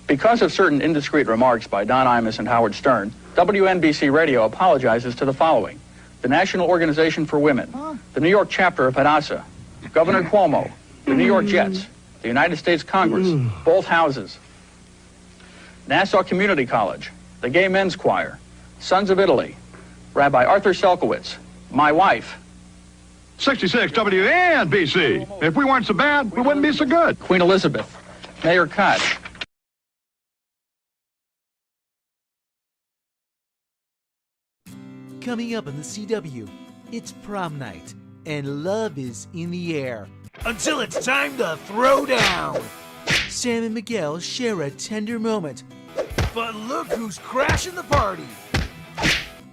Because of certain indiscreet remarks by Don Imus and Howard Stern, WNBC Radio apologizes to the following: the National Organization for Women, the New York chapter of Hadassah, Governor Cuomo, the New York Jets, the United States Congress, both houses, Nassau Community College, the Gay Men's Choir, Sons of Italy, Rabbi Arthur Selkowitz, my wife, 66 WNBC. If we weren't so bad, we wouldn't be so good. Queen Elizabeth, Mayor Koch. Coming up on the CW, it's prom night, and love is in the air. Until it's time to throw down! Sam and Miguel share a tender moment. But look who's crashing the party!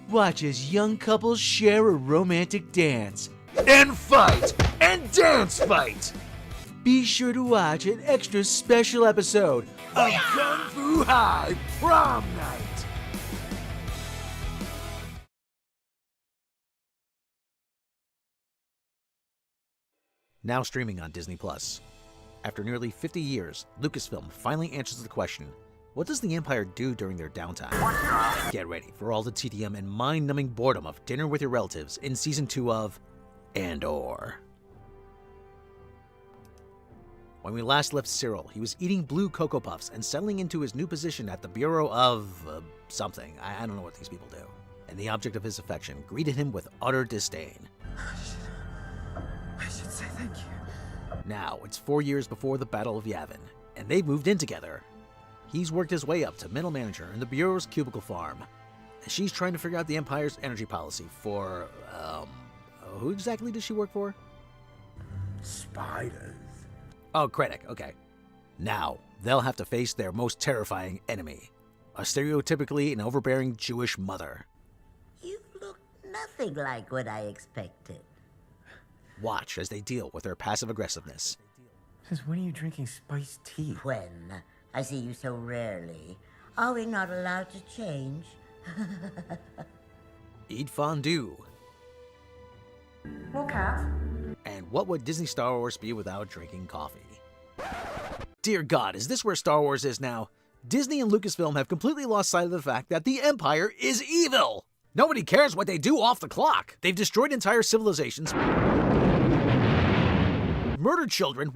Watch as young couples share a romantic dance. And fight! And dance fight! Be sure to watch an extra special episode of Kung Fu High Prom Night! Now streaming on Disney+. After nearly 50 years, Lucasfilm finally answers the question, what does the Empire do during their downtime? Get ready for all the tedium and mind-numbing boredom of Dinner with Your Relatives in Season 2 of Andor. When we last left Cyril, he was eating blue Cocoa Puffs and settling into his new position at the Bureau of... something. I don't know what these people do. And the object of his affection greeted him with utter disdain. I should say thank you. Now, it's 4 years before the Battle of Yavin, and they've moved in together. He's worked his way up to middle manager in the Bureau's cubicle farm. She's trying to figure out the Empire's energy policy for, who exactly does she work for? Spiders. Oh, Krennic, okay. Now, they'll have to face their most terrifying enemy, a stereotypically an overbearing Jewish mother. You look nothing like what I expected. Watch as they deal with her passive aggressiveness. Since when are you drinking spiced tea? When I see you so rarely, are we not allowed to change? Eat fondue. More cat. And what would Disney Star Wars be without drinking coffee? Dear God, is this where Star Wars is now? Disney and Lucasfilm have completely lost sight of the fact that the Empire is evil! Nobody cares what they do off the clock. They've destroyed entire civilizations, murdered children,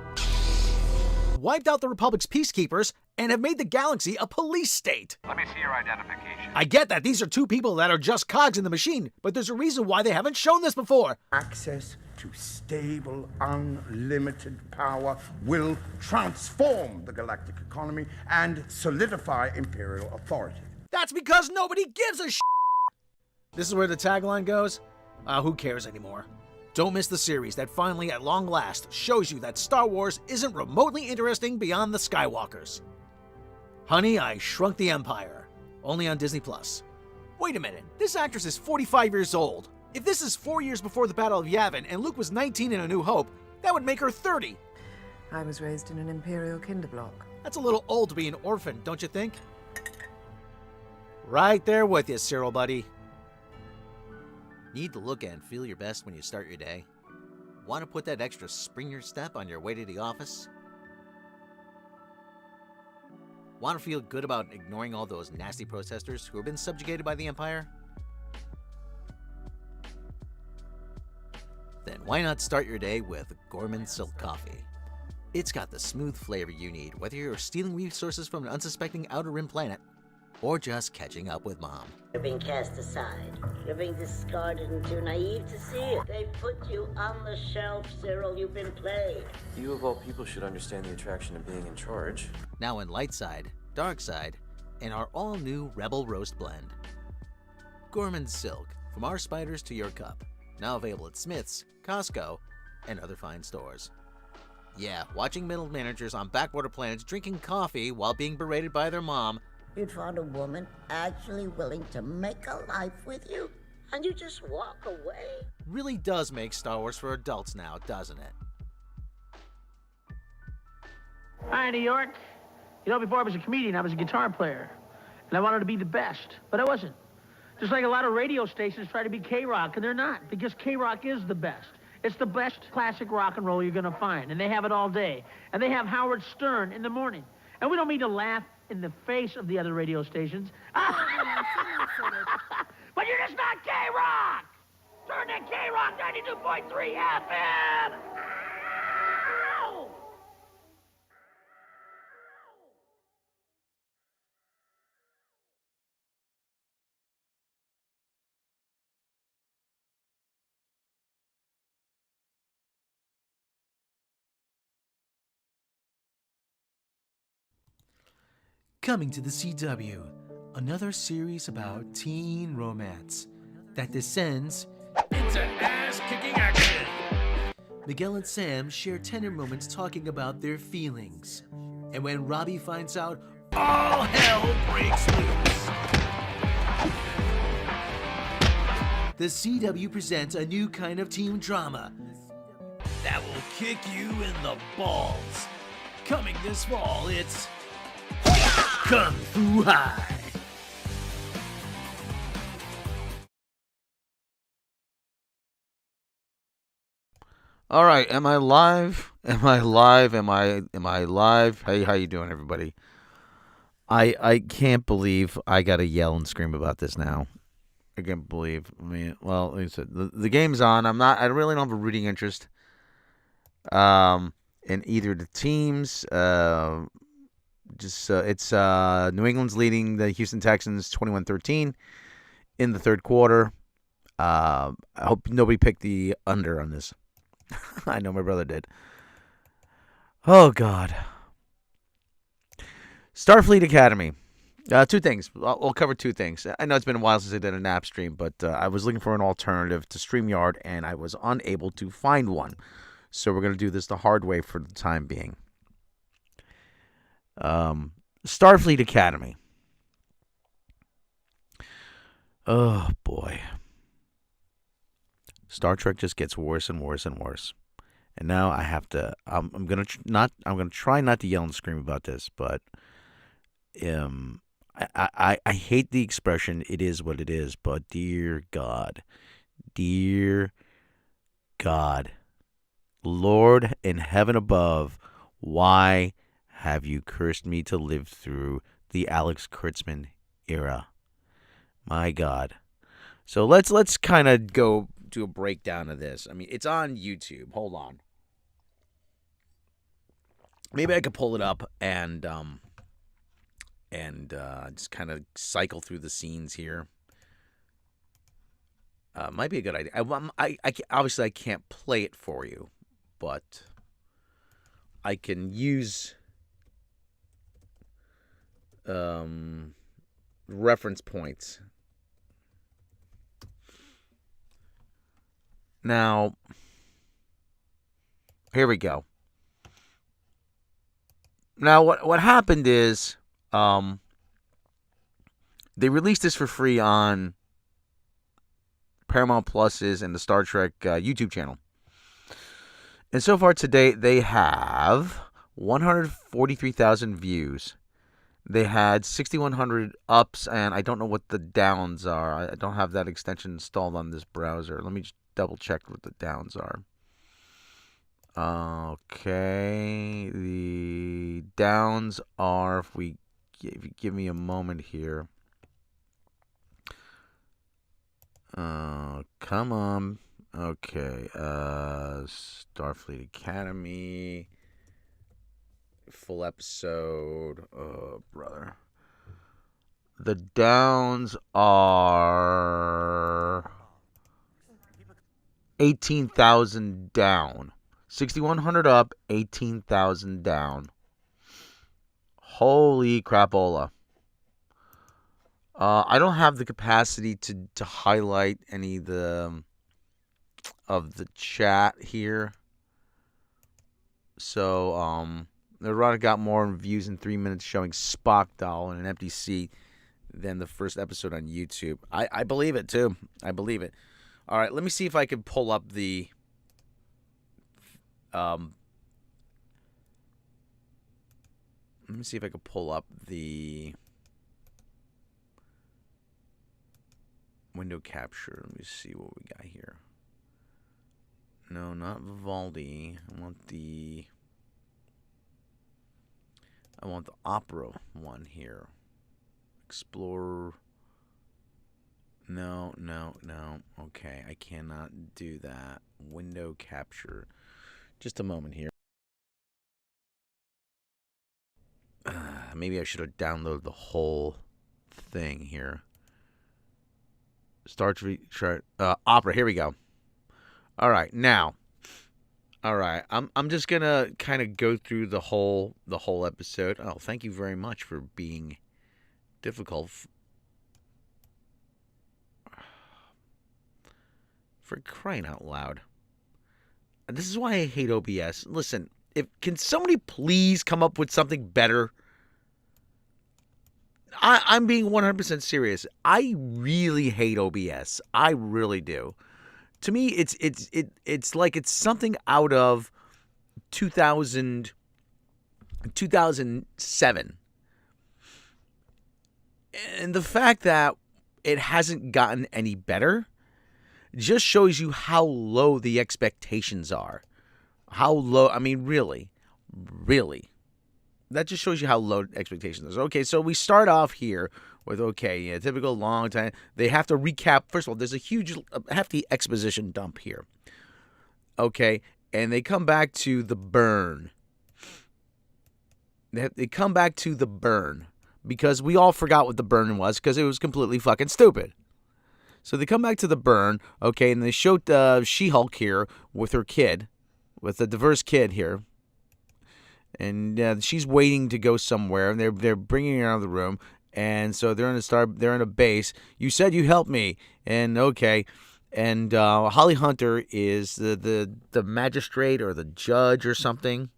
wiped out the Republic's peacekeepers, and have made the galaxy a police state. Let me see your identification. I get that these are two people that are just cogs in the machine, but there's a reason why they haven't shown this before. Access to stable, unlimited power will transform the galactic economy and solidify imperial authority. That's because nobody gives a shit. This is where the tagline goes. Who cares anymore? Don't miss the series that finally, at long last, shows you that Star Wars isn't remotely interesting beyond the Skywalkers. Honey, I Shrunk the Empire. Only on Disney+. Wait a minute, this actress is 45 years old. If this is 4 years before the Battle of Yavin and Luke was 19 in A New Hope, that would make her 30. I was raised in an Imperial kinderblock. That's a little old to be an orphan, don't you think? Right there with you, Cyril, buddy. Need to look and feel your best when you start your day? Want to put that extra spring in your step on your way to the office? Want to feel good about ignoring all those nasty protesters who have been subjugated by the Empire? Then why not start your day with Gorman Silk Coffee? It's got the smooth flavor you need, whether you're stealing resources from an unsuspecting outer rim planet or just catching up with Mom. You're being cast aside. You're being discarded and too naive to see it. They put you on the shelf, Cyril. You've been played. You of all people should understand the attraction of being in charge. Now in Light Side, Dark Side, and our all-new Rebel Roast Blend. Gorman Silk, from our spiders to your cup. Now available at Smith's, Costco, and other fine stores. Yeah, watching middle managers on backwater planets drinking coffee while being berated by their mom. You'd find a woman actually willing to make a life with you, and you just walk away. Really does make Star Wars for adults now, doesn't it? Hi, New York. You know, before I was a comedian, I was a guitar player. And I wanted to be the best, but I wasn't. Just like a lot of radio stations try to be K-Rock, and they're not, because K-Rock is the best. It's the best classic rock and roll you're gonna find, and they have it all day. And they have Howard Stern in the morning. And we don't mean to laugh in the face of the other radio stations. But you're just not K-Rock! Turn to K-Rock 92.3 FM! Ow! Coming to the CW, another series about teen romance that descends into ass-kicking action. Miguel and Sam share tender moments talking about their feelings. And when Robbie finds out, all hell breaks loose. The CW presents a new kind of teen drama that will kick you in the balls. Coming this fall, it's Kung Fu High. All right, am I live? Am I live? Am I live? Hey, how you doing, everybody? I can't believe I gotta yell and scream about this now. I can't believe. I mean, well, like I said, the game's on. I really don't have a rooting interest. In either the teams. It's New England's leading the Houston Texans 21-13 in the third quarter. I hope nobody picked the under on this. I know my brother did. Oh, God. Starfleet Academy. Two things. We'll cover two things. I know it's been a while since I did a NAPS stream, but I was looking for an alternative to StreamYard, and I was unable to find one. So we're going to do this the hard way for the time being. Starfleet Academy. Oh, boy. Star Trek just gets worse and worse and worse. And now I have to. I'm gonna try not to yell and scream about this, but I hate the expression. It is what it is. But dear God, Lord in heaven above, why have you cursed me to live through the Alex Kurtzman era? My God. So let's kind of go do a breakdown of this. I mean, it's on YouTube. Hold on. Maybe I could pull it up and just kind of cycle through the scenes here. Might be a good idea. I obviously I can't play it for you, but I can use reference points. Now, here we go. Now, what happened is they released this for free on Paramount Plus's and the Star Trek YouTube channel. And so far today, they have 143,000 views. They had 6,100 ups, and I don't know what the downs are. I don't have that extension installed on this browser. Let me just double check what the downs are. Okay, the downs are, if you give me a moment here. Come on. Okay, Starfleet Academy, full episode. Oh, brother. The downs are 18,000 down. 6,100 up, 18,000 down. Holy crapola. I don't have the capacity to highlight any of the chat here. So, the Rite got more views in 3 minutes showing Spock doll in an empty seat than the first episode on YouTube. I believe it, too. I believe it. All right, let me see if I can pull up the... let me see if I can pull up the window capture. Let me see what we got here. No, not Vivaldi. I want the... I want the opera one here. Explorer. No. Okay, I cannot do that. Window capture. Just a moment here. Maybe I should have downloaded the whole thing here. Opera. Here we go. All right, now. All right, I'm just gonna kind of go through the whole episode. Oh, thank you very much for being difficult. For crying out loud. This is why I hate OBS. Listen, can somebody please come up with something better? I'm being 100% serious. I really hate OBS. I really do. To me, it's like it's something out of 2007. And the fact that it hasn't gotten any better just shows you how low the expectations are. How low, I mean, really. That just shows you how low expectations are. Okay, so we start off here with, typical long time. They have to recap. First of all, there's a huge, hefty exposition dump here. Okay, and they come back to the burn. They come back to the burn because we all forgot what the burn was because it was completely fucking stupid. So they come back to the burn, okay, and they showed She-Hulk here with her kid, with a diverse kid here. And she's waiting to go somewhere, and they're bringing her out of the room, and so they're in a base. You said you helped me, and okay, and Holly Hunter is the magistrate or the judge or something,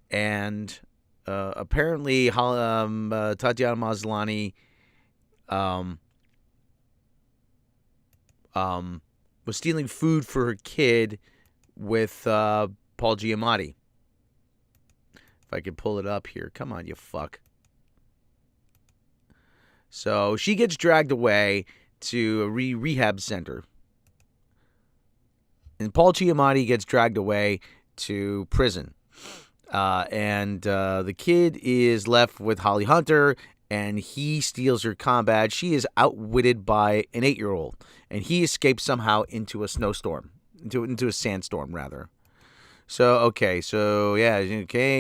and apparently Tatiana Maslany was stealing food for her kid with Paul Giamatti. If I could pull it up here. Come on, you fuck. So she gets dragged away to a rehab center. And Paul Giamatti gets dragged away to prison. And the kid is left with Holly Hunter, and he steals her combat. She is outwitted by an 8-year-old. And he escapes somehow into a snowstorm. Into a sandstorm, rather. So, he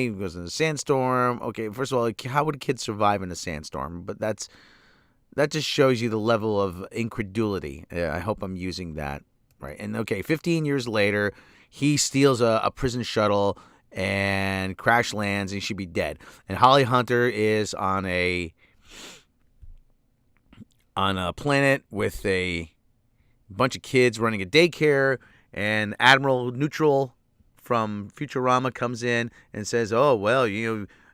goes in a sandstorm. Okay, first of all, how would a kid survive in a sandstorm? But that just shows you the level of incredulity. I hope I'm using that right. And, 15 years later, he steals a prison shuttle and crash lands, and she'd be dead. And Holly Hunter is on a planet with a bunch of kids running a daycare, and Admiral Neutral from Futurama comes in and says, "Oh well,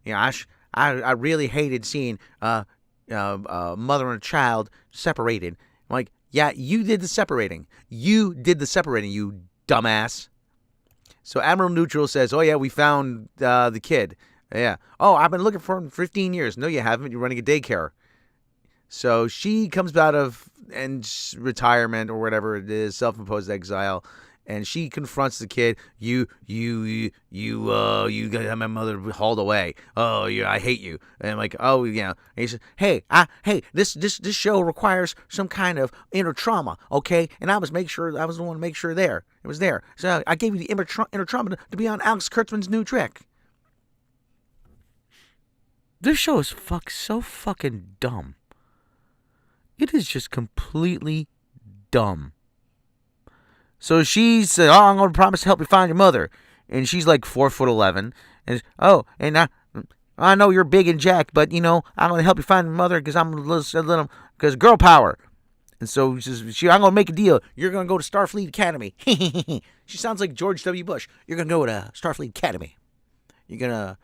I really hated seeing mother and child separated." I'm like, "Yeah, you did the separating. You dumbass." So Admiral Neutral says, "Oh yeah, we found the kid. Yeah. Oh, I've been looking for him for 15 years. No, you haven't. You're running a daycare." So she comes out of retirement or whatever it is, self-imposed exile. And she confronts the kid. You got my mother hauled away. Oh, yeah, I hate you. And I'm like, oh, yeah. And he says, hey, this show requires some kind of inner trauma, okay? And I was the one to make sure it was there. So I gave you the inner trauma to be on Alex Kurtzman's new trick. This show is so fucking dumb. It is just completely dumb. So she said, "Oh, I'm going to promise to help you find your mother." And she's like 4'11". And I know you're big and jacked, but I'm going to help you find your mother because I'm a little because girl power. And so she says, "I'm going to make a deal. You're going to go to Starfleet Academy." She sounds like George W. Bush. "You're going to go to Starfleet Academy. You're going to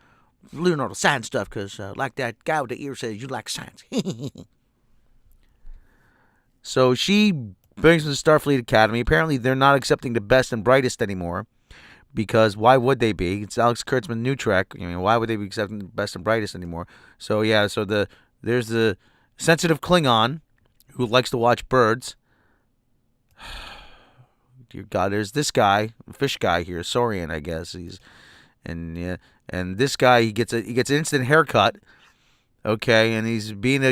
learn all the science stuff because like that guy with the ear says, you like science." So she brings them to Starfleet Academy. Apparently, they're not accepting the best and brightest anymore because why would they be? It's Alex Kurtzman's new track. Why would they be accepting the best and brightest anymore? So, yeah, there's the sensitive Klingon who likes to watch birds. Dear God, there's this guy, fish guy here, Saurian, I guess. and this guy he gets an instant haircut. Okay, and he's being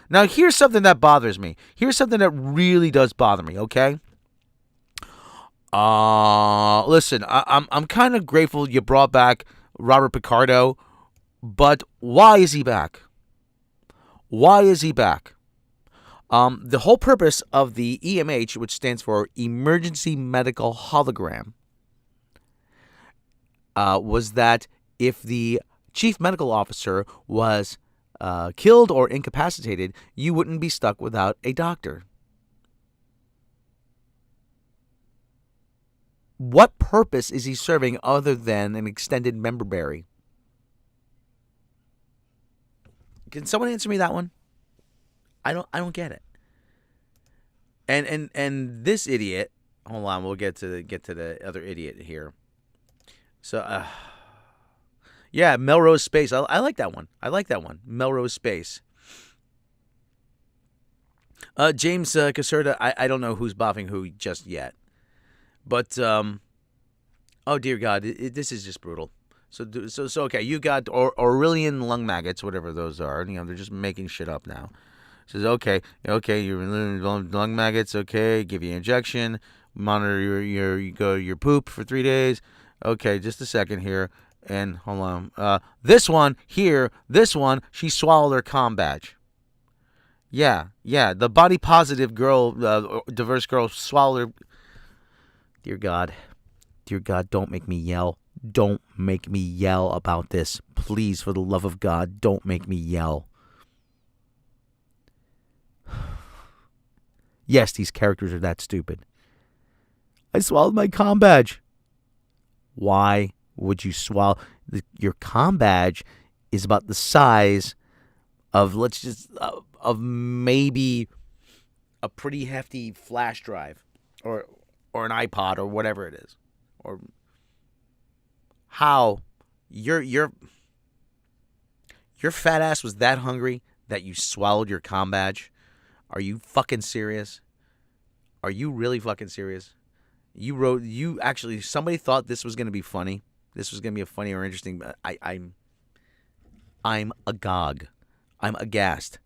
Now here's something that bothers me. Here's something that really does bother me. Okay. Listen, I'm kind of grateful you brought back Robert Picardo, but why is he back? Why is he back? The whole purpose of the EMH, which stands for Emergency Medical Hologram, was that if the chief medical officer was killed or incapacitated, you wouldn't be stuck without a doctor. What purpose is he serving other than an extended member berry? Can someone answer me that one? I don't get it. And this idiot, hold on, we'll get to the other idiot here. So yeah, Melrose Space. I like that one. Melrose Space. James Caserta, I don't know who's boffing who just yet. But, oh dear God, this is just brutal. So okay, you got Aurelian lung maggots, whatever those are. They're just making shit up now. Says, okay, you're lung maggots, okay, give you an injection, monitor your poop for 3 days. Okay, just a second here. And hold on. This one, she swallowed her comm badge. Yeah, the body positive girl, diverse girl swallowed her. Dear God, don't make me yell. Don't make me yell about this. Please, for the love of God, don't make me yell. Yes, these characters are that stupid. I swallowed my comm badge. Why would you swallow? Your comm badge is about the size of, of maybe a pretty hefty flash drive or an iPod or whatever it is. Or how your fat ass was that hungry that you swallowed your comm badge? Are you fucking serious? Are you really fucking serious? Somebody thought this was going to be funny. This was going to be a funny or interesting. I'm agog. I'm aghast.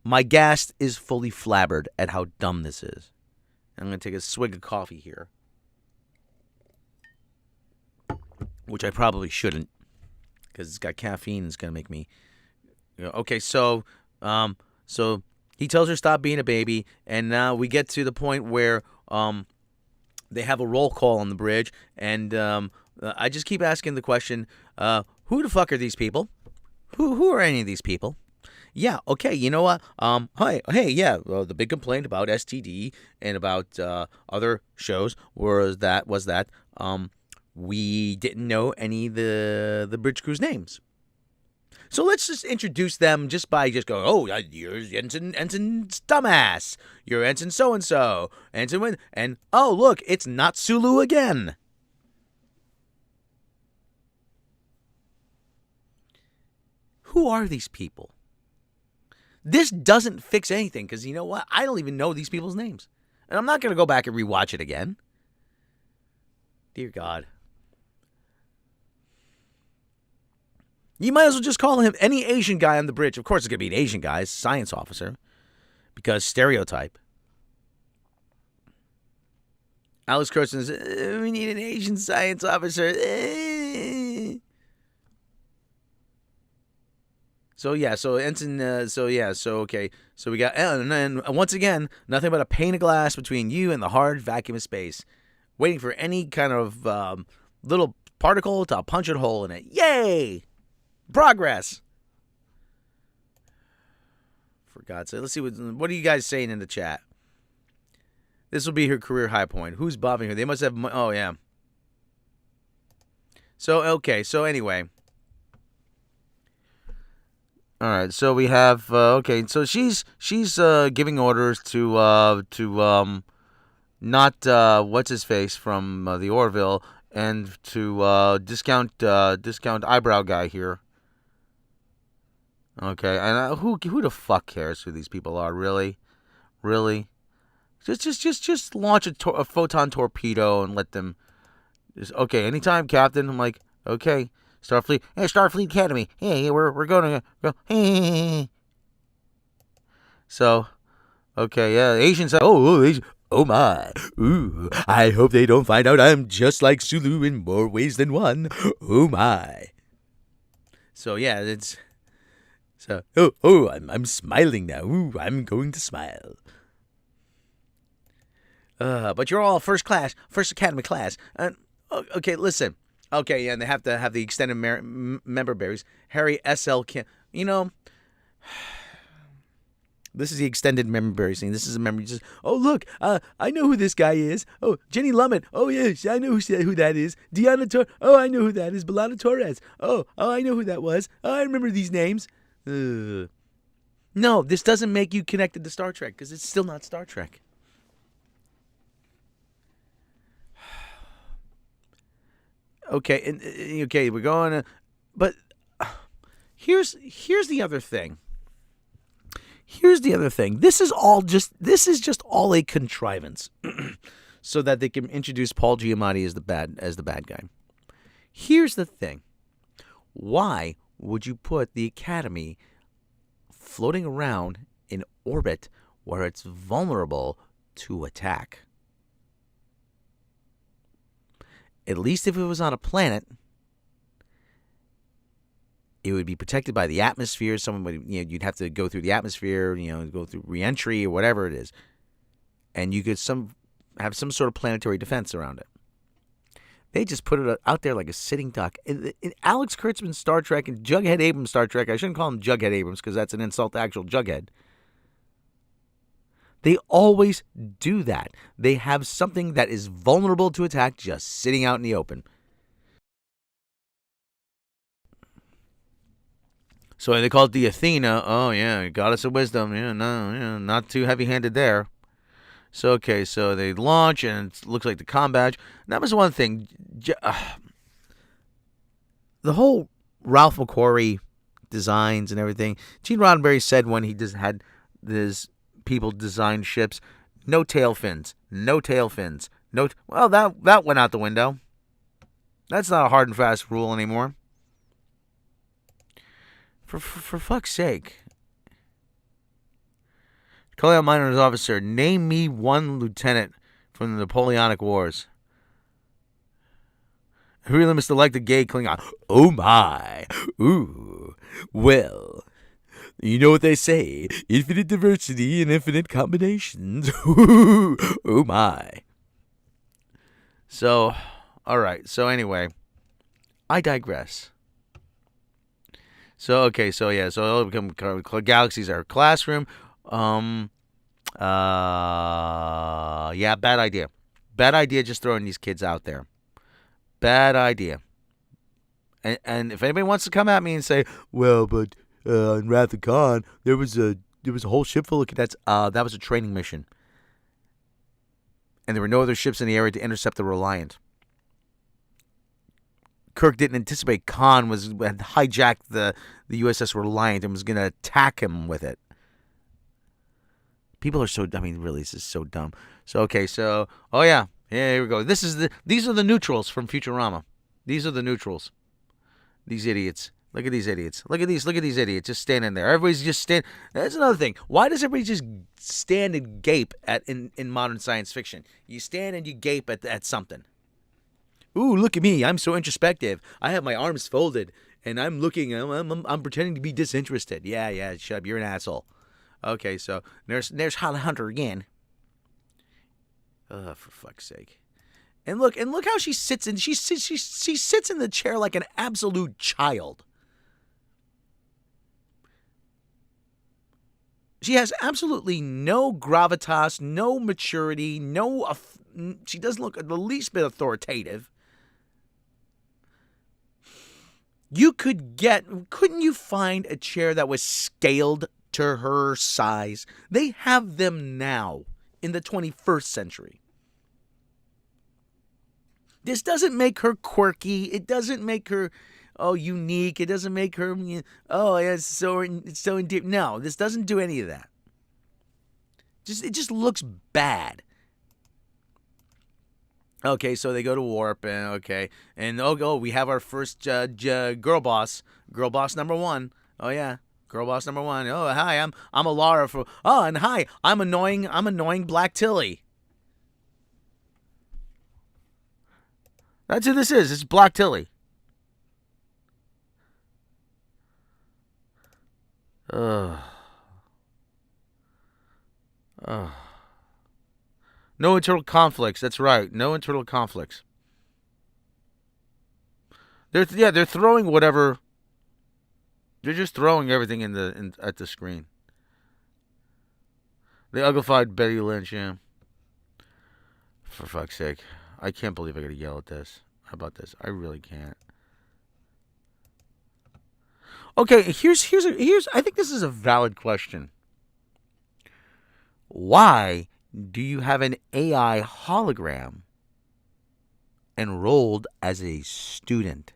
My gas is fully flabbered at how dumb this is. I'm going to take a swig of coffee here, which I probably shouldn't, because it's got caffeine. It's going to make me. Okay, so he tells her stop being a baby, and now we get to the point where they have a roll call on the bridge, and I just keep asking the question, who the fuck are these people? Who are any of these people? Yeah, okay, you know what? Hey, yeah, the big complaint about STD and about other shows was that we didn't know any of the bridge crew's names. So let's just introduce them just go, oh, you're Ensign's dumbass. You're Ensign so-and-so. Ensign and oh, look, it's not Sulu again. Who are these people? This doesn't fix anything, because you know what? I don't even know these people's names. And I'm not going to go back and rewatch it again. Dear God. You might as well just call him any Asian guy on the bridge. Of course it's going to be an Asian guy, science officer. Because stereotype. Alex Kurtzman says, we need an Asian science officer. So Ensign, okay. So we got, and then once again, nothing but a pane of glass between you and the hard vacuum of space, waiting for any kind of little particle to punch a hole in it. Yay! Progress! For God's sake, let's see, what are you guys saying in the chat? This will be her career high point. Who's bobbing her? They must have, oh yeah. So, okay, so anyway. All right, so we have okay. So she's giving orders to not what's his face from the Orville, and to discount eyebrow guy here. Okay, and who the fuck cares who these people are? Really? Just launch a photon torpedo and let them. Okay, anytime, Captain. I'm like, Okay, Starfleet. Hey, Starfleet Academy. Hey, we're going to go. Hey. So, okay, yeah, Asians. Asian. Oh my. Ooh, I hope they don't find out I'm just like Sulu in more ways than one. Oh my. So yeah, it's so. I'm smiling now. Ooh, I'm going to smile. But you're all first academy class. Okay, listen. Okay, yeah, and they have to have the extended member berries. Harry S.L. Kim. You know, this is the extended member berry scene. This is a member. Just, oh, look, I know who this guy is. Oh, Jenny Lumet. Oh, yes, I know who that is. Deanna Torres. Oh, I know who that is. Belana Torres. Oh, I know who that was. Oh, I remember these names. No, this doesn't make you connected to Star Trek because it's still not Star Trek. Okay, and okay, we're going to, but here's the other thing. Here's the other thing. This is just all a contrivance, so that they can introduce Paul Giamatti as the bad guy. Here's the thing. Why would you put the Academy floating around in orbit where it's vulnerable to attack? At least if it was on a planet, it would be protected by the atmosphere. Someone would, you'd have to go through the atmosphere, go through re-entry or whatever it is, and you could have some sort of planetary defense around it. They just put it out there like a sitting duck. In Alex Kurtzman's Star Trek and Jughead Abrams' Star Trek, I shouldn't call him Jughead Abrams because that's an insult to actual Jughead. They always do that. They have something that is vulnerable to attack just sitting out in the open. So they call it the Athena. Oh, yeah, goddess of wisdom. Yeah, no, yeah, not too heavy-handed there. So, okay, so they launch, and it looks like the comm badge. That was one thing. The whole Ralph McQuarrie designs and everything. Gene Roddenberry said when he just had this people design ships, no tail fins. Well, that went out the window. That's not a hard and fast rule anymore. For fuck's sake. Colonial Miners Officer, name me one lieutenant from the Napoleonic Wars. I really must have liked the gay Klingon. Oh my. Ooh. Well, you know what they say, infinite diversity and infinite combinations. Oh my. So, all right. So anyway, I digress. So, okay. So, yeah. So it'll become galaxies are classroom. Yeah, bad idea. Bad idea just throwing these kids out there. Bad idea. And if anybody wants to come at me and say, well, but in Wrath of Khan, there was a whole ship full of cadets. That was a training mission. And there were no other ships in the area to intercept the Reliant. Kirk didn't anticipate Khan had hijacked the USS Reliant and was going to attack him with it. People are so, really, this is so dumb. So, okay, so, oh yeah, here we go. These are the neutrals from Futurama. These are the neutrals. These idiots. Look at these idiots. Look at these idiots just standing there. Everybody's just standing. That's another thing. Why does everybody just stand and gape in modern science fiction? You stand and you gape at something. Ooh, look at me. I'm so introspective. I have my arms folded, and I'm looking. I'm pretending to be disinterested. Yeah, shut up. You're an asshole. Okay, so there's Holly Hunter again. For fuck's sake. And look how she sits in. She sits in the chair like an absolute child. She has absolutely no gravitas, no maturity, she doesn't look the least bit authoritative. Couldn't you find a chair that was scaled to her size? They have them now in the 21st century. This doesn't make her quirky. It doesn't make her unique. It doesn't make her it's so endearing. No, this doesn't do any of that. It just looks bad. Okay, so they go to warp, and okay, and oh, we have our first girl boss number 1. Oh yeah, girl boss number 1. Oh hi, I'm a Lara for. Oh, and hi, I'm annoying Black Tilly. That's who this is. It's Black Tilly. Ugh. Ugh. No internal conflicts. That's right. No internal conflicts. They're throwing whatever. They're just throwing everything at the screen. They uglified Betty Lynch. Yeah. For fuck's sake, I can't believe I gotta yell at this. How about this? I really can't. Okay, here's. I think this is a valid question. Why do you have an AI hologram enrolled as a student?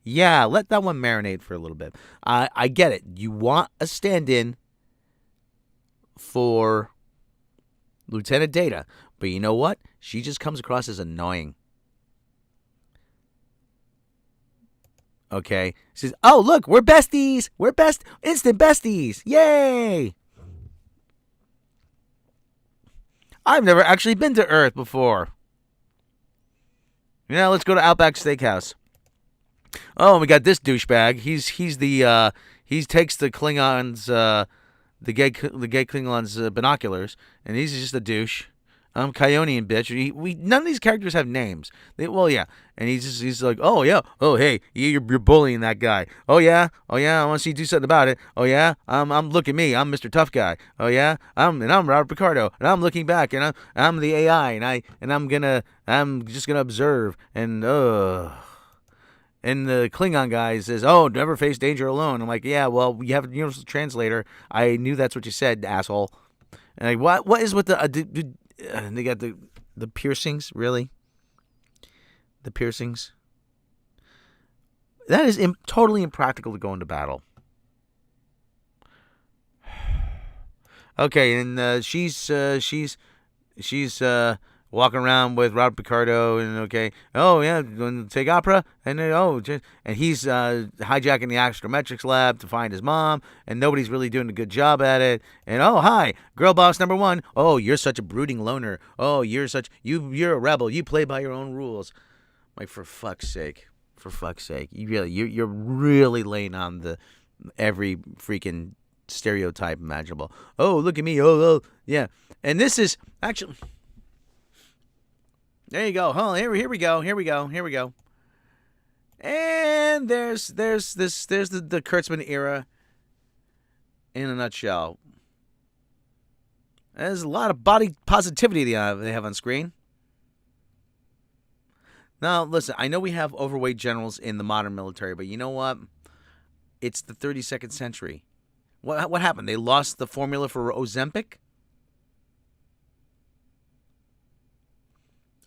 Yeah, let that one marinate for a little bit. I get it. You want a stand-in for Lieutenant Data, but you know what? She just comes across as annoying. Okay? She says, oh, look, we're besties. We're instant besties. Yay! I've never actually been to Earth before. Yeah, let's go to Outback Steakhouse. Oh, we got this douchebag. He takes the Klingons, the gay Klingons' binoculars, and he's just a douche. Kyonian bitch. None of these characters have names. And he's like, oh yeah, oh hey, you're bullying that guy. Oh yeah, I want to see you do something about it. Oh yeah, look at me, I'm Mr. Tough Guy. Oh yeah, I'm Robert Picardo, and I'm looking back, and I'm the AI, and I'm just gonna observe, and And the Klingon guy says, oh, never face danger alone. I'm like, yeah, well, you have a universal translator. I knew that's what you said, asshole. And like, what is with the they got the piercings, really? The piercings? That is totally impractical to go into battle. Okay, and she's walking around with Robert Picardo, and okay, oh yeah, going to take opera, and and he's hijacking the astrometrics lab to find his mom, and nobody's really doing a good job at it. And oh hi, girl boss number 1. Oh, you're such a brooding loner. Oh, you're a rebel. You play by your own rules. Like for fuck's sake, you're really laying on the every freaking stereotype imaginable. Oh, look at me. Oh yeah, and this is actually. There you go. Oh, here we go. And there's the Kurtzman era in a nutshell. There's a lot of body positivity they have on screen. Now, listen, I know we have overweight generals in the modern military, but you know what? It's the 32nd century. What happened? They lost the formula for Ozempic?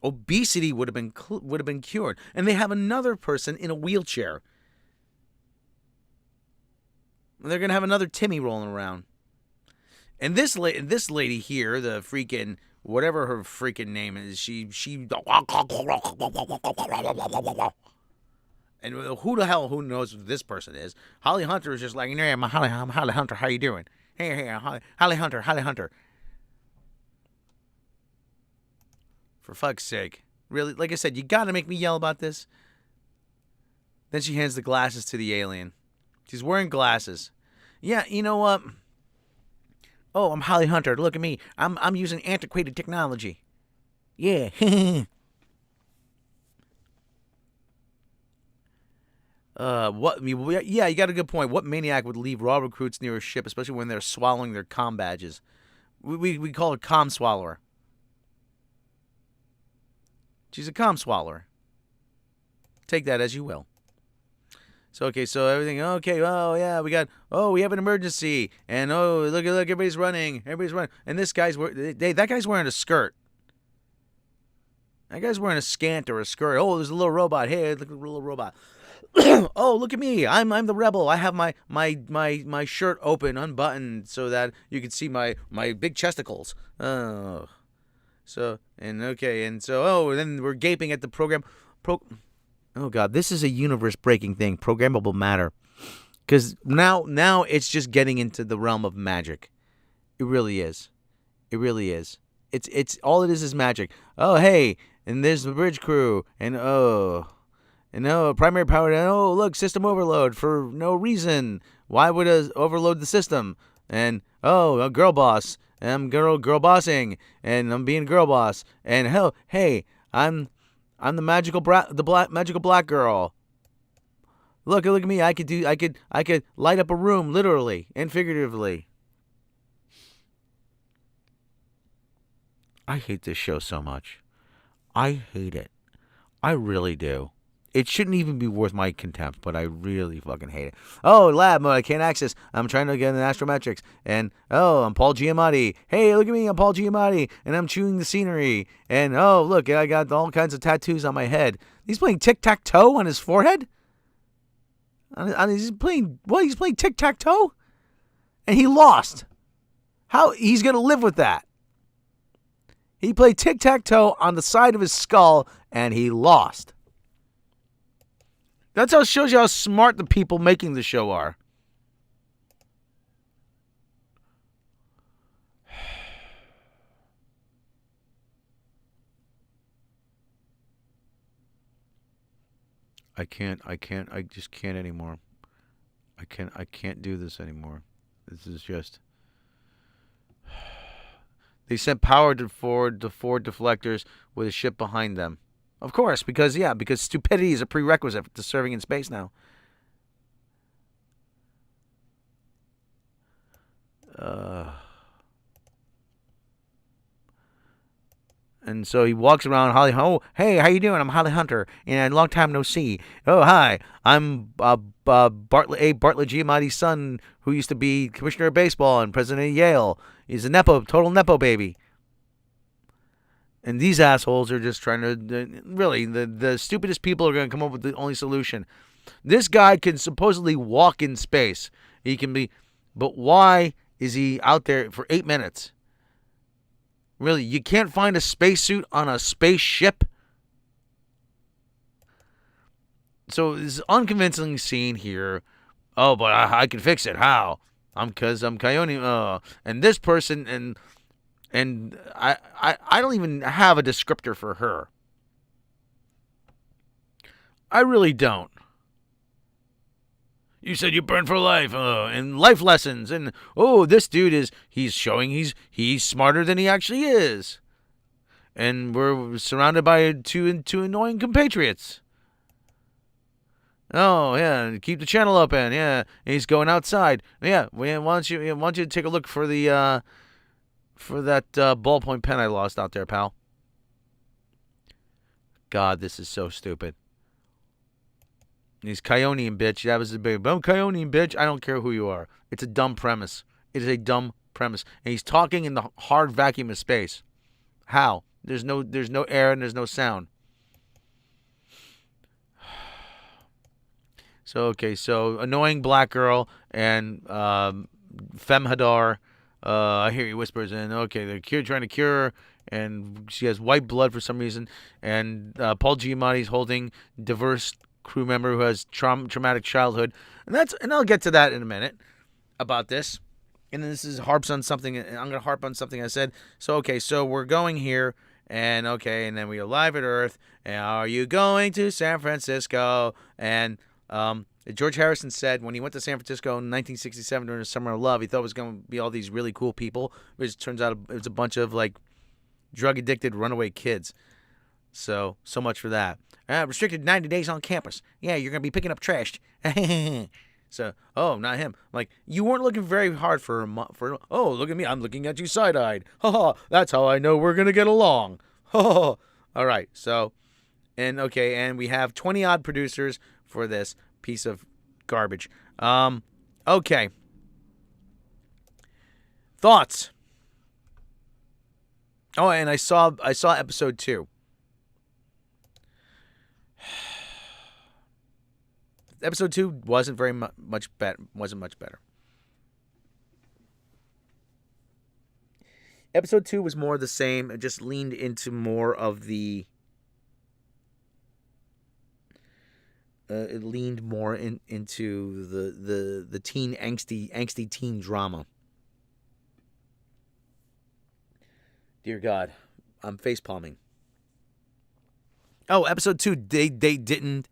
Obesity would have been cured, and they have another person in a wheelchair. They're gonna have another Timmy rolling around, and this lady here, the freaking whatever her freaking name is, she and who knows who this person is? Holly Hunter is just like, hey, I'm Holly Hunter. How you doing? Hey, Holly Hunter. For fuck's sake. Really? Like I said, you gotta make me yell about this. Then she hands the glasses to the alien. She's wearing glasses. Yeah, you know what? Oh, I'm Holly Hunter. Look at me. I'm using antiquated technology. Yeah. Yeah, you got a good point. What maniac would leave raw recruits near a ship, especially when they're swallowing their comm badges? We call it comm swallower. She's a comm swallower. Take that as you will. So everything, okay, oh yeah, we have an emergency, and oh look, everybody's running, and that guy's wearing a skirt. That guy's wearing a scant or a skirt. Oh, there's a little robot. Hey, look at the little robot. Oh, look at me. I'm the rebel. I have my shirt open, unbuttoned, so that you can see my big chesticles. Oh. And then we're gaping at the program. Oh God, this is a universe-breaking thing. Programmable matter. Because now it's just getting into the realm of magic. It really is. It really is. It's all it is magic. Oh hey, and there's the bridge crew, and primary power. And look, system overload for no reason. Why would I overload the system? And a girl boss. And I'm girl bossing, and I'm being girl boss. And hell, hey, I'm the magical black girl. Look at me. I could light up a room, literally and figuratively. I hate this show so much. I hate it. I really do. It shouldn't even be worth my contempt, but I really fucking hate it. Oh, lab mode, I can't access. I'm trying to get in astrometrics. And, I'm Paul Giamatti. Hey, look at me, I'm Paul Giamatti. And I'm chewing the scenery. And, look, I got all kinds of tattoos on my head. He's playing tic-tac-toe on his forehead? He's playing tic-tac-toe? And he lost. How? He's going to live with that. He played tic-tac-toe on the side of his skull, and he lost. That's how it shows you how smart the people making the show are. I just can't anymore. I can't do this anymore. This is just... They sent power to Ford deflectors with a ship behind them. Of course, because stupidity is a prerequisite to serving in space now. And so he walks around, Holly. Oh, hey, how you doing? I'm Holly Hunter, and long time no see. Oh, hi, I'm Bartlett Giamatti's son, who used to be commissioner of baseball and president of Yale. He's a total nepo baby. And these assholes are just trying to, really, the stupidest people are going to come up with the only solution. This guy can supposedly walk in space. He can be, but why is he out there for 8 minutes? Really, you can't find a spacesuit on a spaceship? So this unconvincing scene here. Oh, but I can fix it. How? I'm Coyote. And this person, and I don't even have a descriptor for her. I really don't. You said you burn for life, and life lessons, and this dude he's showing he's smarter than he actually is, and we're surrounded by two annoying compatriots. Oh yeah, keep the channel open. Yeah, and he's going outside. Yeah, why don't you take a look for the for that ballpoint pen I lost out there, pal. God, this is so stupid. He's Coyotean, bitch. That was the big. I'm Coyotean, bitch. I don't care who you are. It's a dumb premise. It is a dumb premise. And he's talking in the hard vacuum of space. How? There's no air and there's no sound. So annoying black girl and Femhadar. I hear he whispers in. Okay, they're trying to cure her, and she has white blood for some reason. And Paul Giamatti's holding diverse crew member who has traumatic childhood, and I'll get to that in a minute about this. And this is harps on something. I'm going to harp on something I said. So we're going here, and then we arrive at Earth. And are you going to San Francisco? And George Harrison said when he went to San Francisco in 1967 during the Summer of Love, he thought it was going to be all these really cool people, which turns out it was a bunch of like drug addicted runaway kids. So much for that. Restricted 90 days on campus. Yeah, you're going to be picking up trash. So, not him. Like, you weren't looking very hard for look at me. I'm looking at you side-eyed. That's how I know we're going to get along. All right, so, and we have 20-odd producers for this piece of garbage. Okay. Thoughts? Oh, and I saw episode 2. Episode 2 wasn't very much better. Wasn't much better. Episode 2 was more the same. It just leaned into more of the. It leaned more into the teen angsty teen drama. Dear God, I'm face palming. Oh, episode 2, they didn't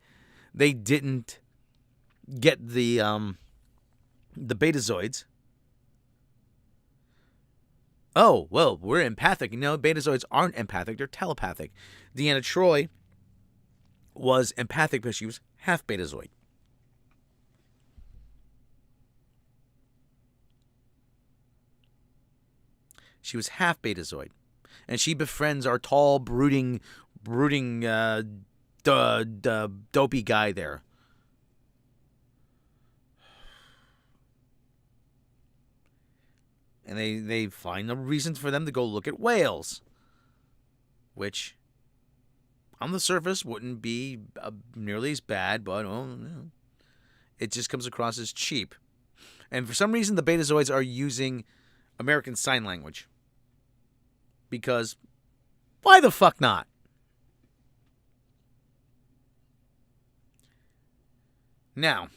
get the Betazoids. Oh, well, we're empathic. No, Betazoids aren't empathic, they're telepathic. Deanna Troi was empathic because she was half Betazoid. She was half Betazoid. And she befriends our tall, brooding, dopey guy there. And they find a reason for them to go look at whales. Which, on the surface, wouldn't be nearly as bad, but it just comes across as cheap. And for some reason, the Betazoids are using American Sign Language. Because, why the fuck not? Now,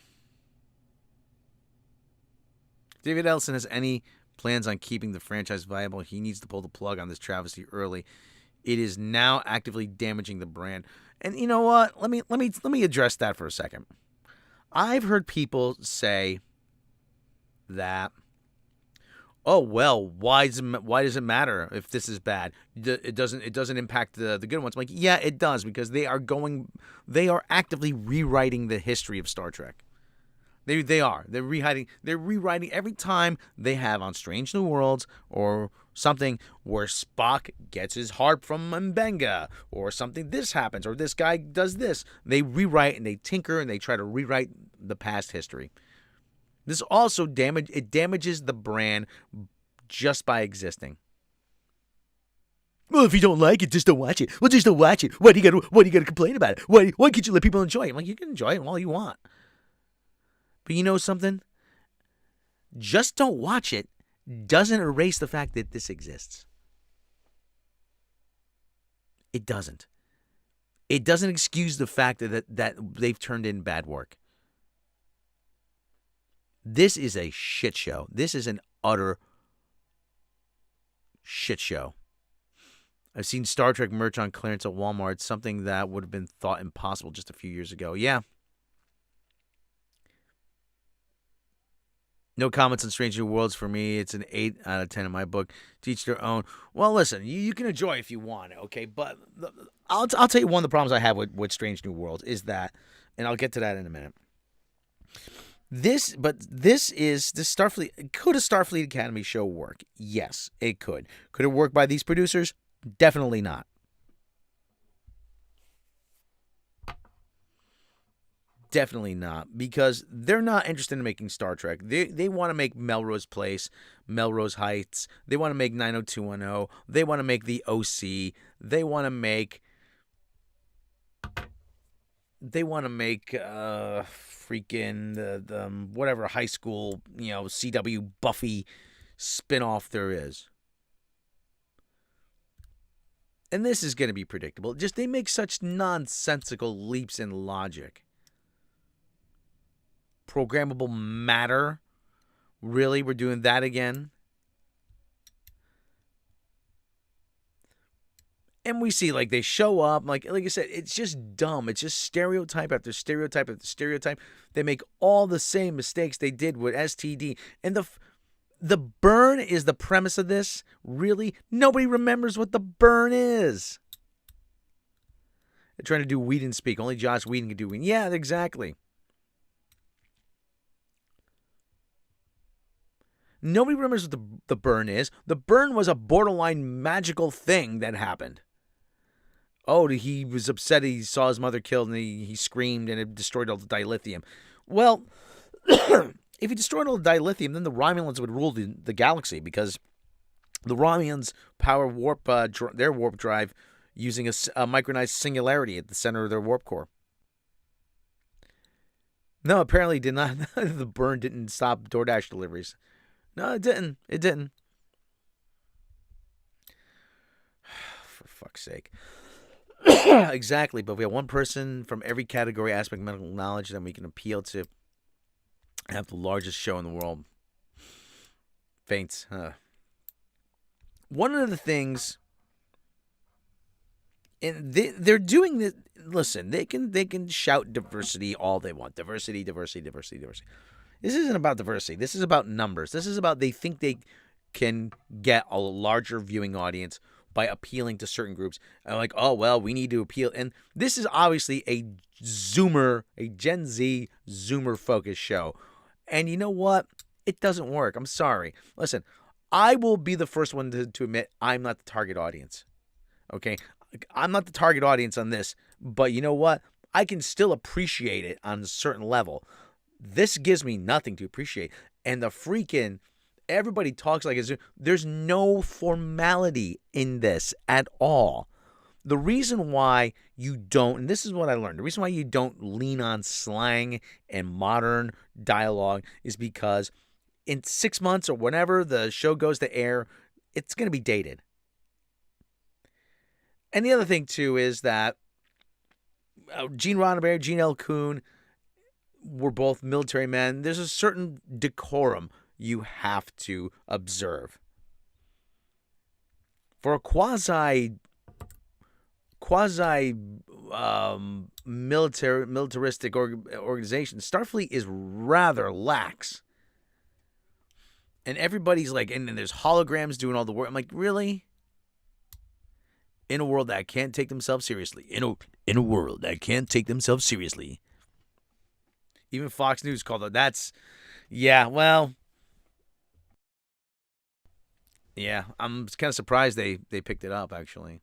if David Ellison has any plans on keeping the franchise viable, he needs to pull the plug on this travesty early. It is now actively damaging the brand. And you know what? Let me address that for a second. I've heard people say that, oh well, why does it matter if this is bad? It doesn't impact the good ones. I'm like, yeah, it does, because they are actively rewriting the history of Star Trek. They're rewriting every time they have on Strange New Worlds or something where Spock gets his harp from Mbenga, or something this happens, or this guy does this. They rewrite and they tinker and they try to rewrite the past history. This also damages the brand just by existing. Well, if you don't like it, just don't watch it. Well, just don't watch it. What do you gotta complain about it? Why can't you let people enjoy it? I'm like, you can enjoy it all you want. But you know something? Just don't watch it doesn't erase the fact that this exists. It doesn't. It doesn't excuse the fact that they've turned in bad work. This is a shit show. This is an utter shit show. I've seen Star Trek merch on clearance at Walmart, something that would have been thought impossible just a few years ago. Yeah. No comments on Strange New Worlds for me. It's an 8 out of 10 in my book. To each their own. Well, listen, you can enjoy if you want, okay? But I'll tell you one of the problems I have with Strange New Worlds is that, and I'll get to that in a minute. This Starfleet, could a Starfleet Academy show work? Yes, it could. Could it work by these producers? Definitely not. Definitely not, because they're not interested in making Star Trek. They want to make Melrose Place, Melrose Heights. They want to make 90210. They want to make the OC. They want to make freaking the whatever high school, CW Buffy spinoff there is. And this is going to be predictable. Just they make such nonsensical leaps in logic. Programmable matter? Really? We're doing that again? And we see, they show up, like I said, it's just dumb. It's just stereotype after stereotype after stereotype. They make all the same mistakes they did with STD. And the burn is the premise of this. Really? Nobody remembers what the burn is. They're trying to do Whedon speak. Only Joss Whedon can do Whedon. Yeah, exactly. Nobody remembers what the burn is. The burn was a borderline magical thing that happened. Oh, he was upset he saw his mother killed and he screamed and it destroyed all the dilithium. Well, if he destroyed all the dilithium, then the Romulans would rule the galaxy, because the Romulans power their warp drive using a micronized singularity at the center of their warp core. No, apparently did not. The burn didn't stop DoorDash deliveries. No, it didn't. It didn't. For fuck's sake. Exactly, but we have one person from every category, aspect, medical knowledge that we can appeal to. Have the largest show in the world. Faints. One of the things, and they're doing this. Listen, they can shout diversity all they want. Diversity, diversity, diversity, diversity. This isn't about diversity. This is about numbers. This is about they think they can get a larger viewing audience by appealing to certain groups. And like, oh, well, we need to appeal. And this is obviously a Gen Z Zoomer focused show. And you know what? It doesn't work. I'm sorry. Listen, I will be the first one to admit I'm not the target audience. Okay? I'm not the target audience on this. But you know what? I can still appreciate it on a certain level. This gives me nothing to appreciate. And the freaking... Everybody talks like it's... There's no formality in this at all. The reason why you don't... And this is what I learned. The reason why you don't lean on slang and modern dialogue is because in 6 months or whenever the show goes to air, it's going to be dated. And the other thing, too, is that Gene Roddenberry, Gene L. Kuhn were both military men. There's a certain decorum you have to observe. For a militaristic organization, Starfleet is rather lax. And everybody's like, and there's holograms doing all the work. I'm like, really? In a world that can't take themselves seriously. In a world that can't take themselves seriously. Even Fox News called it. That's, yeah, well... Yeah, I'm kind of surprised they picked it up, actually.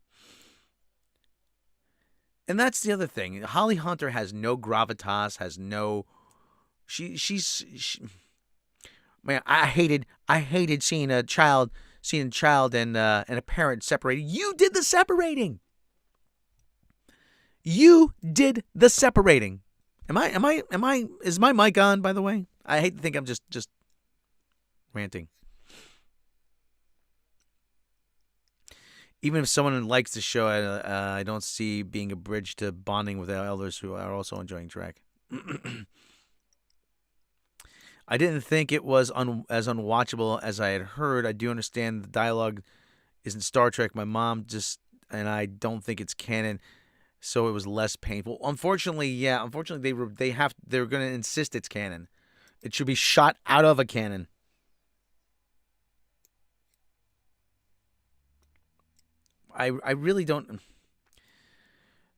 And that's the other thing. Holly Hunter has no gravitas, has no... Man, I hated seeing a child and a parent separated. You did the separating. You did the separating. Is my mic on, by the way? I hate to think I'm just ranting. Even if someone likes the show, I don't see being a bridge to bonding with elders who are also enjoying Trek. I didn't think it was as unwatchable as I had heard. I do understand the dialogue isn't Star Trek. My mom and I don't think it's canon, so it was less painful. Unfortunately, yeah. Unfortunately, they're going to insist it's canon. It should be shot out of a canon. I really don't...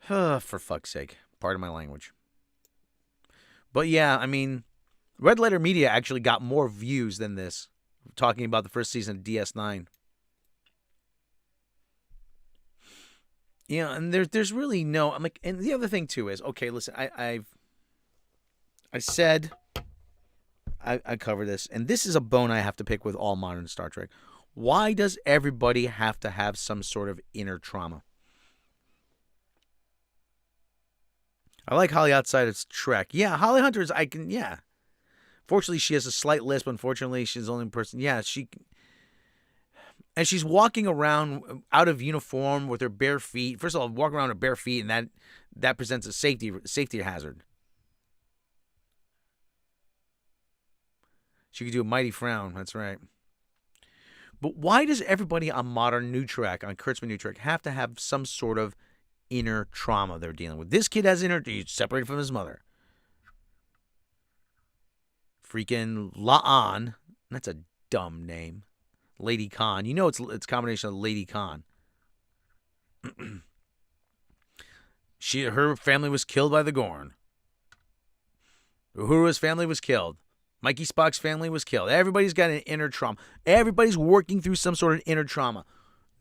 for fuck's sake. Pardon my language. But yeah, I mean, Red Letter Media actually got more views than this. Talking about the first season of DS9. You know, and there's really no... I'm like, and the other thing too is, okay, listen, I said... I cover this, and this is a bone I have to pick with all modern Star Trek. Why does everybody have to have some sort of inner trauma? I like Holly outside of Trek. Yeah, Holly Hunter yeah. Fortunately, she has a slight lisp. Unfortunately, she's the only person. Yeah, and she's walking around out of uniform with her bare feet. First of all, walking around with bare feet, and that presents a safety hazard. She could do a mighty frown. That's right. But why does everybody on modern New Trek, on Kurtzman New Trek, have to have some sort of inner trauma they're dealing with? This kid has he's separated from his mother. Freaking La'an. That's a dumb name. Lady Khan. You know it's a combination of Lady Khan. Her family was killed by the Gorn. Uhura's family was killed. Mikey Spock's family was killed. Everybody's got an inner trauma. Everybody's working through some sort of inner trauma.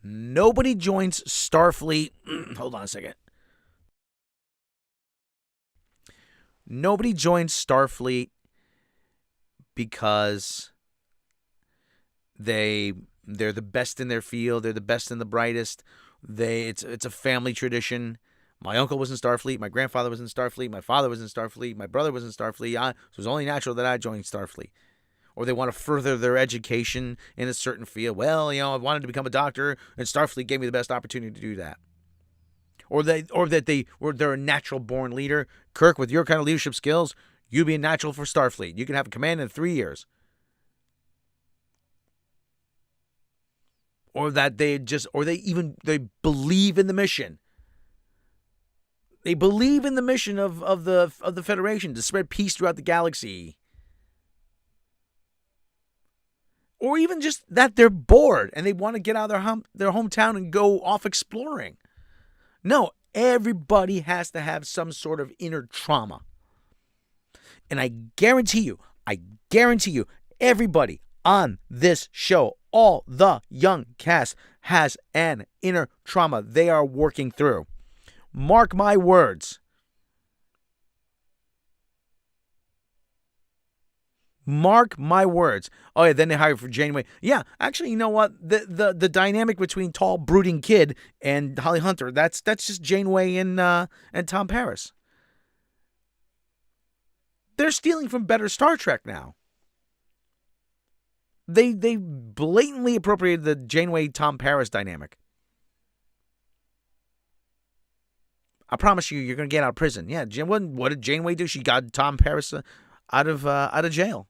Nobody joins Starfleet. Hold on a second. Nobody joins Starfleet because they're the best in their field. They're the best and the brightest. It's a family tradition. My uncle was in Starfleet. My grandfather was in Starfleet. My father was in Starfleet. My brother was in Starfleet. So it was only natural that I joined Starfleet. Or they want to further their education in a certain field. Well, I wanted to become a doctor, and Starfleet gave me the best opportunity to do that. Or they're a natural born leader. Kirk, with your kind of leadership skills, you'd be a natural for Starfleet. You can have a command in 3 years. Or that they believe in the mission. They believe in the mission of the Federation to spread peace throughout the galaxy. Or even just that they're bored and they want to get out of their hometown and go off exploring. No, everybody has to have some sort of inner trauma. And I guarantee you, everybody on this show, all the young cast, has an inner trauma they are working through. Mark my words. Mark my words. Oh, yeah, then they hired for Janeway. Yeah, actually, you know what? The dynamic between tall, brooding kid and Holly Hunter, that's just Janeway and Tom Paris. They're stealing from better Star Trek now. They blatantly appropriated the Janeway-Tom Paris dynamic. I promise you're going to get out of prison. Yeah, what did Janeway do? She got Tom Paris out of jail.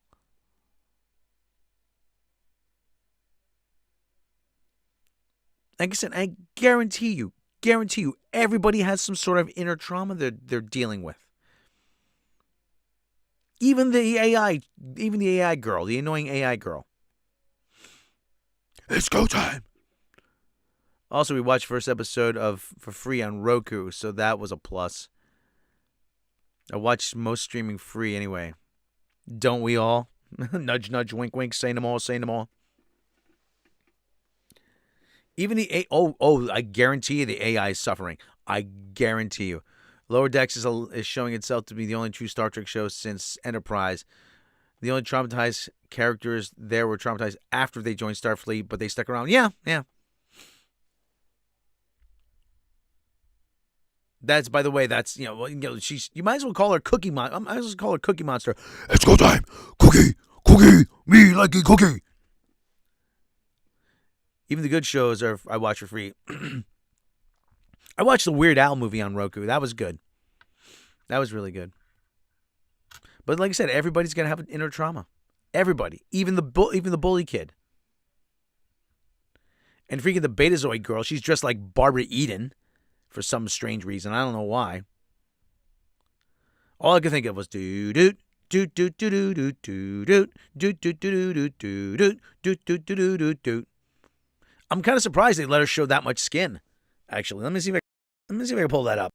Like I said, I guarantee you, everybody has some sort of inner trauma they're dealing with. Even the AI girl, the annoying AI girl. It's go time. Also, we watched first episode for free on Roku, so that was a plus. I watch most streaming free anyway. Don't we all? Nudge, nudge, wink, wink, saying them all. Even I guarantee you the AI is suffering. I guarantee you. Lower Decks is showing itself to be the only true Star Trek show since Enterprise. The only traumatized characters there were traumatized after they joined Starfleet, but they stuck around. Yeah. That's, by the way, you might as well call her Cookie Monster. I might as well call her Cookie Monster. It's go time. Cookie, me like a cookie. Even the good shows I watch for free. I watched the Weird Al movie on Roku. That was good. That was really good. But like I said, everybody's gonna have an inner trauma. Everybody, even the bully kid, and freaking the Betazoid girl. She's dressed like Barbara Eden for some strange reason. I don't know why. All I could think of was do do do do do do do do do do do do do do do do. I'm kind of surprised they let her show that much skin. Actually, let me see if I can pull that up.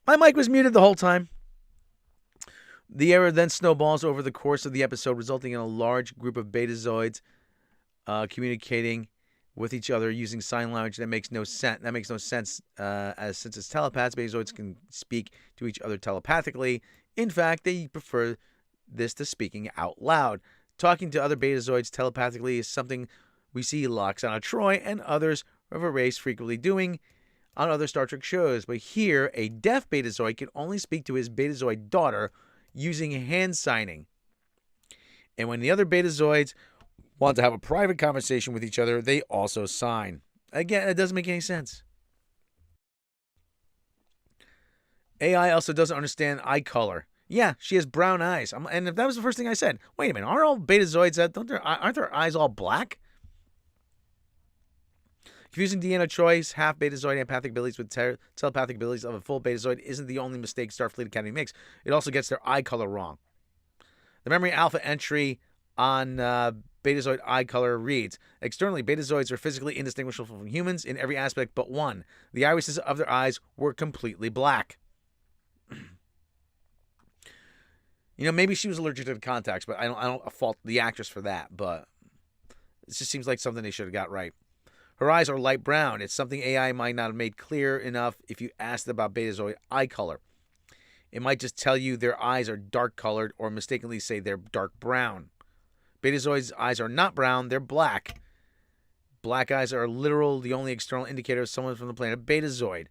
My mic was muted the whole time. The error then snowballs over the course of the episode, resulting in a large group of betazoids communicating with each other using sign language that makes no sense. That makes no sense, as since it's telepaths, betazoids can speak to each other telepathically. In fact, they prefer this to speaking out loud. Talking to other betazoids telepathically is something we see Lwaxana Troi and others of a race frequently doing on other Star Trek shows. But here, a deaf betazoid can only speak to his betazoid daughter using hand signing. And when the other betazoids want to have a private conversation with each other, they also sign. Again, it doesn't make any sense. AI also doesn't understand eye color. Yeah, she has brown eyes. And if that was the first thing I said, wait a minute, aren't all betazoids, aren't their eyes all black? Confusing Deanna Troi's half betazoid empathic abilities with telepathic abilities of a full betazoid isn't the only mistake Starfleet Academy makes. It also gets their eye color wrong. The memory alpha entry on betazoid eye color reads, externally, betazoids are physically indistinguishable from humans in every aspect but one. The irises of their eyes were completely black. Maybe she was allergic to the contacts, but I don't fault the actress for that, but it just seems like something they should have got right. Her eyes are light brown. It's something AI might not have made clear enough if you asked about betazoid eye color. It might just tell you their eyes are dark colored or mistakenly say they're dark brown. Betazoids' eyes are not brown, they're black. Black eyes are the only external indicator of someone from the planet Betazoid.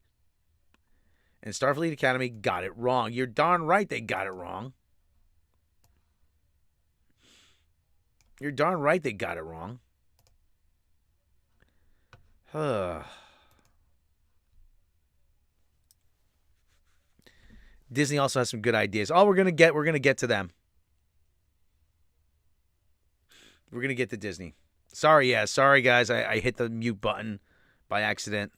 And Starfleet Academy got it wrong. You're darn right they got it wrong. You're darn right they got it wrong. Disney also has some good ideas. We're gonna get to them. We're gonna get to Disney. Sorry guys, I hit the mute button by accident.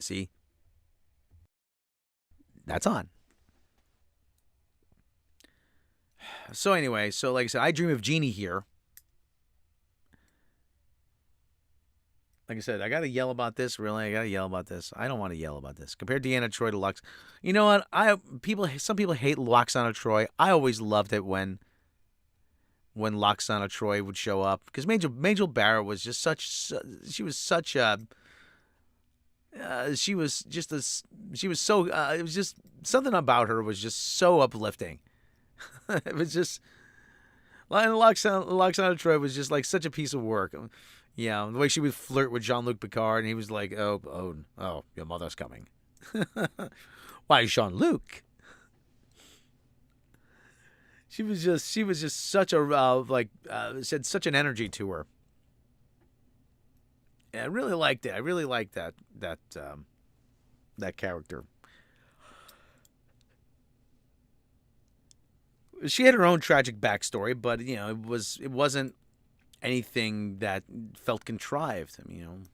See? That's on. So anyway, like I said, I Dream of Jeannie here. Like I said, I got to yell about this. Really, I got to yell about this. I don't want to yell about this. Compared Deanna Troi to Lux, you know what? Some people hate Lwaxana Troi. I always loved it when Lwaxana Troi would show up because Majel Barrett was just she was so it was just something about her was just so uplifting. It was just, and Lwaxana Troi was just like such a piece of work. Yeah, the way she would flirt with Jean-Luc Picard, and he was like, oh, your mother's coming. Why, Jean-Luc? She was just such a said such an energy to her. Yeah, I really liked it. I really liked that character. She had her own tragic backstory, but it wasn't anything that felt contrived. I mean,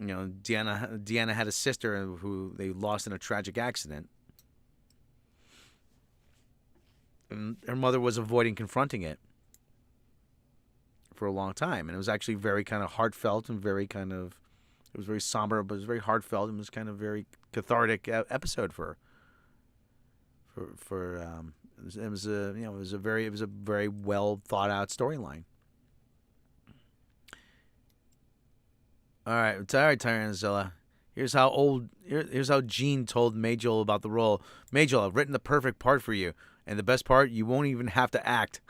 Deanna had a sister who they lost in a tragic accident, and her mother was avoiding confronting it for a long time, and it was actually very kind of heartfelt and it was very somber, but it was very heartfelt and it was kind of very cathartic episode for it was a very well thought out storyline. All right, Tyrannosaurus. Here's how Gene told Majel about the role. Majel, I've written the perfect part for you, and the best part, you won't even have to act.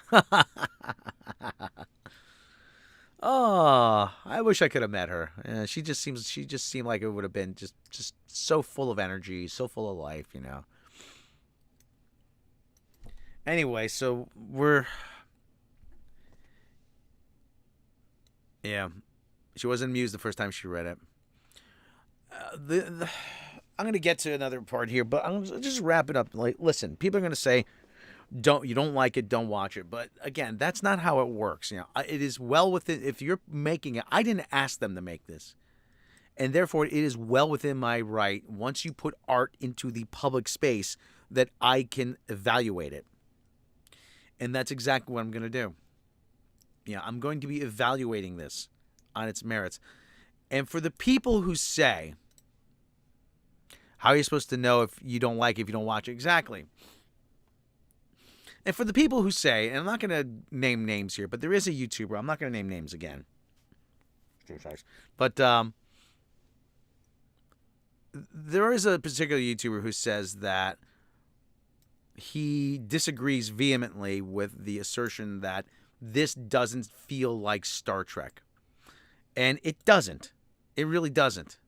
Oh, I wish I could have met her. She just seemed like it would have been just so full of energy, so full of life, Anyway, so she wasn't amused the first time she read it. I'm going to get to another part here, but I'm just wrap it up. Like, listen, people are going to say, you don't like it, don't watch it. But again, that's not how it works. It is well within, if you're making it, I didn't ask them to make this. And therefore, it is well within my right, once you put art into the public space, that I can evaluate it. And that's exactly what I'm going to do. I'm going to be evaluating this on its merits. And for the people who say, how are you supposed to know if you don't like it if you don't watch it? Exactly. And for the people who say, and I'm not going to name names here, but there is a YouTuber. I'm not going to name names again. But there is a particular YouTuber who says that he disagrees vehemently with the assertion that this doesn't feel like Star Trek. And it doesn't. It really doesn't.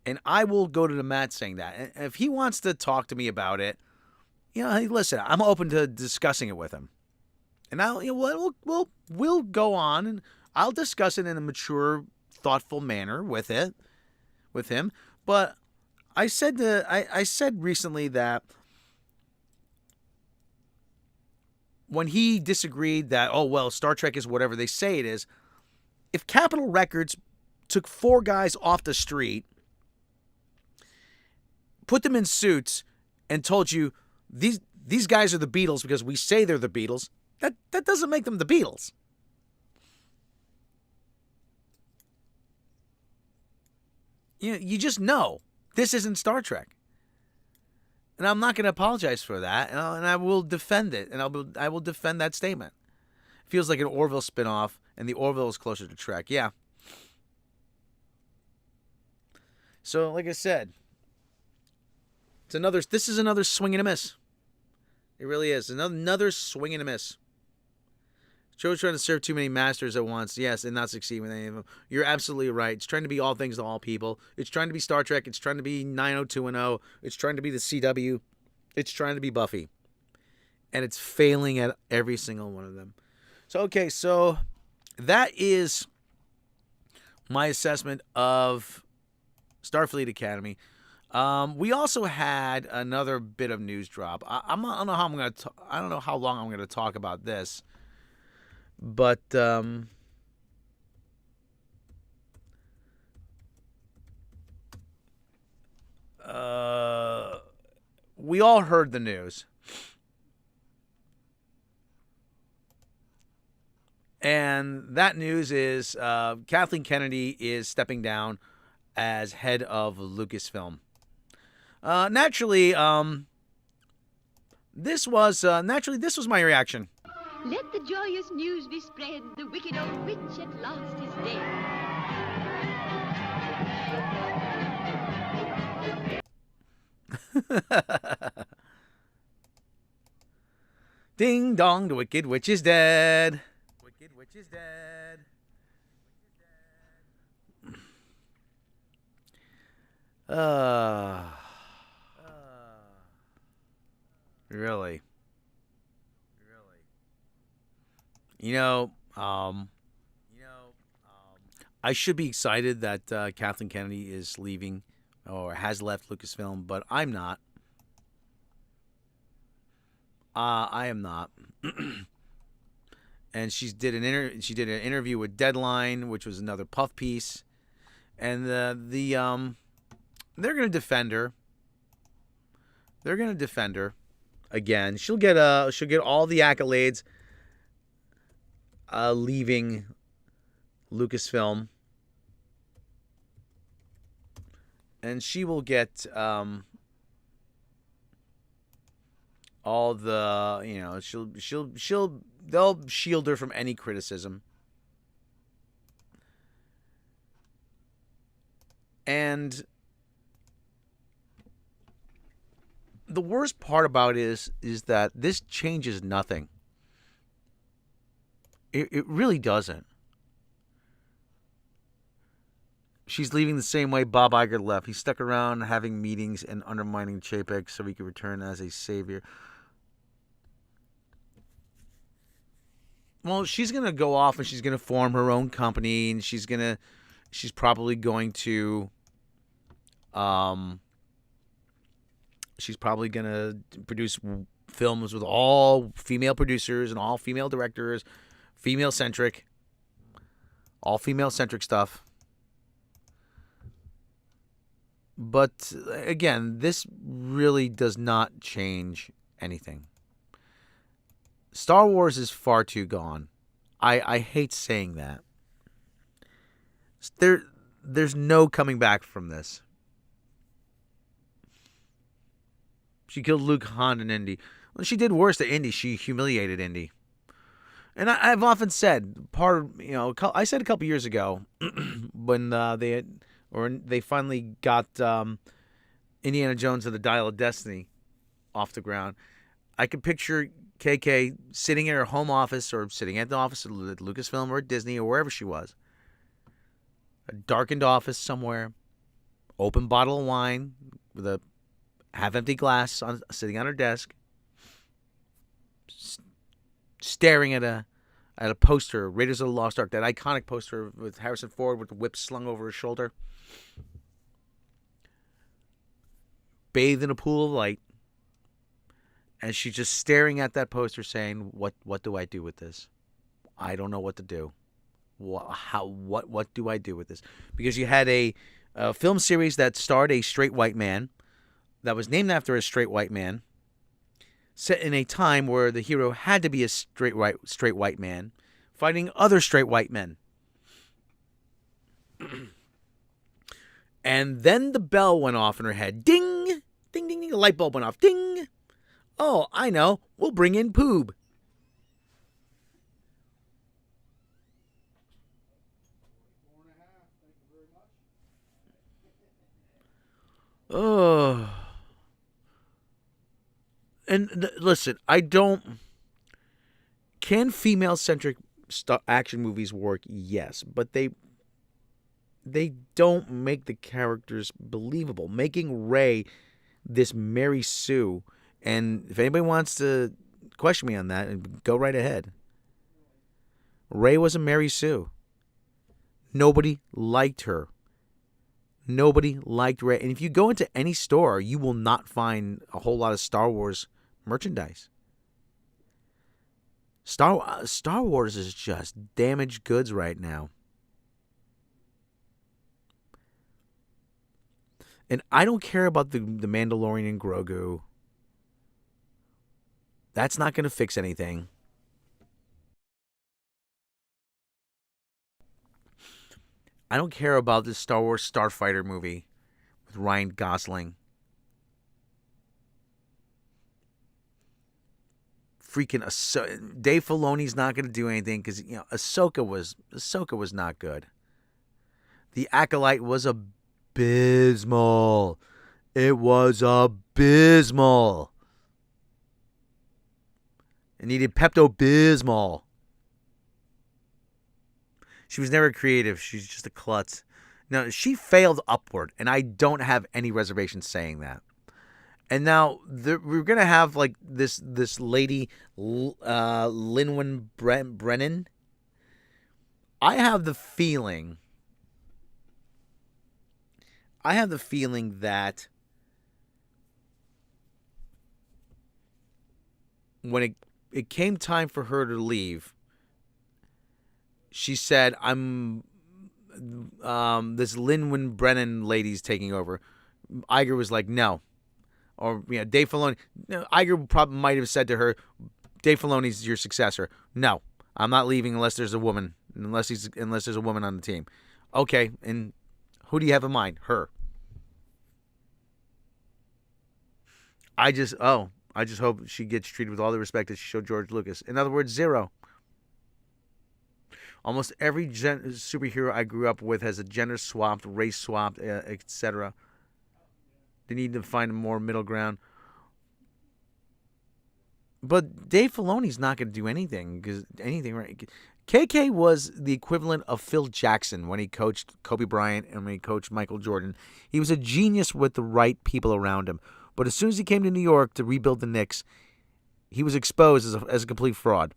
And I will go to the mat saying that. And if he wants to talk to me about it, hey, listen, I'm open to discussing it with him. And we'll go on and I'll discuss it in a mature, thoughtful manner with him. But I said recently that when he disagreed that, Star Trek is whatever they say it is, if Capitol Records took 4 guys off the street, put them in suits, and told you these guys are the Beatles because we say they're the Beatles, that doesn't make them the Beatles. You just know this isn't Star Trek. And I'm not going to apologize for that, and I will defend it, and I will defend that statement. It feels like an Orville spinoff, and the Orville is closer to Trek. Yeah. So, like I said, this is another swing and a miss. It really is. Another swing and a miss. Joe's trying to serve too many masters at once, yes, and not succeed with any of them. You're absolutely right. It's trying to be all things to all people. It's trying to be Star Trek. It's trying to be 90210. It's trying to be the CW. It's trying to be Buffy. And it's failing at every single one of them. So that is my assessment of Starfleet Academy. We also had another bit of news drop. I don't know how long I'm going to talk about this. But we all heard the news. And that news is Kathleen Kennedy is stepping down as head of Lucasfilm. Naturally, this was my reaction. Let the joyous news be spread, the wicked old witch at last is dead. Ding dong, the wicked witch is dead. Wicked witch is dead. Really? I should be excited that Kathleen Kennedy is leaving or has left Lucasfilm, but I'm not. I am not. And she did an interview with Deadline, which was another puff piece, and they're going to defend her. They're going to defend her again. She'll get all the accolades. Leaving Lucasfilm, and she will get all the they'll shield her from any criticism. And the worst part about it is that this changes nothing. It really doesn't. She's leaving the same way Bob Iger left. He stuck around having meetings and undermining Chapek so he could return as a savior. Well, she's going to go off and she's going to form her own company, and she's probably going to produce films with all female producers and all female directors. Female-centric. All female-centric stuff. But, again, this really does not change anything. Star Wars is far too gone. I hate saying that. There's no coming back from this. She killed Luke Han in Indy. Well, she did worse to Indy. She humiliated Indy. And I've often said, I said a couple years ago when they finally got Indiana Jones and the Dial of Destiny off the ground, I could picture KK sitting in her home office or sitting at the office at Lucasfilm or at Disney or wherever she was. A darkened office somewhere, open bottle of wine with a half-empty glass sitting on her desk, staring at a poster, Raiders of the Lost Ark, that iconic poster with Harrison Ford with the whip slung over his shoulder, bathed in a pool of light, and she's just staring at that poster saying, what do I do with this? I don't know what to do. What do I do with this? Because you had a film series that starred a straight white man, that was named after a straight white man, set in a time where the hero had to be a straight white man fighting other straight white men. And then the bell went off in her head. Ding! Ding, ding, ding. The light bulb went off. Ding! Oh, I know. We'll bring in Poob. Oh. And listen, can female-centric action movies work? Yes, but they don't make the characters believable. Making Rey this Mary Sue, and if anybody wants to question me on that, go right ahead. Rey was a Mary Sue. Nobody liked her. Nobody liked Rey. And if you go into any store, you will not find a whole lot of Star Wars merchandise. Star Wars is just damaged goods right now. And I don't care about the Mandalorian and Grogu. That's not going to fix anything. I don't care about this Star Wars Starfighter movie with Ryan Gosling. Freaking Dave Filoni's not going to do anything because Ahsoka was not good. The Acolyte was abysmal. It was abysmal. It needed Pepto-Bismol. She was never creative. She's just a klutz. No, she failed upward, and I don't have any reservations saying that. And now we're gonna have like this lady, Linwin Brennan. I have the feeling that when it came time for her to leave, she said, "I'm this Linwin Brennan lady's taking over." Iger was like, "No." Or Dave Filoni. Iger probably might have said to her, "Dave Filoni's your successor." No, I'm not leaving unless there's a woman. Unless there's a woman on the team. Okay, and who do you have in mind? Her. I just hope she gets treated with all the respect that she showed George Lucas. In other words, zero. Almost every superhero I grew up with has a gender swapped, race swapped, etc. They need to find a more middle ground. But Dave Filoni's not going to do anything right. KK was the equivalent of Phil Jackson when he coached Kobe Bryant and when he coached Michael Jordan. He was a genius with the right people around him. But as soon as he came to New York to rebuild the Knicks, he was exposed as a complete fraud.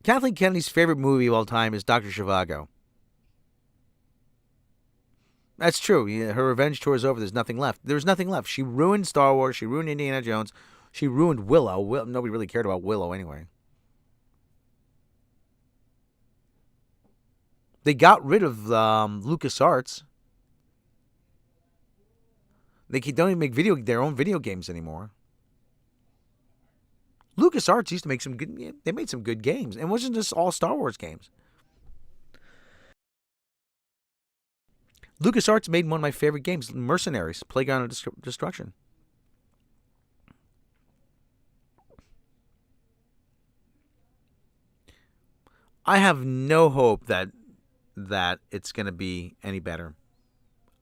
Kathleen Kennedy's favorite movie of all time is Dr. Zhivago. That's true. Her revenge tour is over. There's nothing left. There's nothing left. She ruined Star Wars. She ruined Indiana Jones. She ruined Willow. Nobody really cared about Willow anyway. They got rid of LucasArts. They don't even make their own video games anymore. LucasArts used to make some good. They made some good games, and it wasn't just all Star Wars games. LucasArts made one of my favorite games, Mercenaries, Playground of Destruction. I have no hope that it's going to be any better.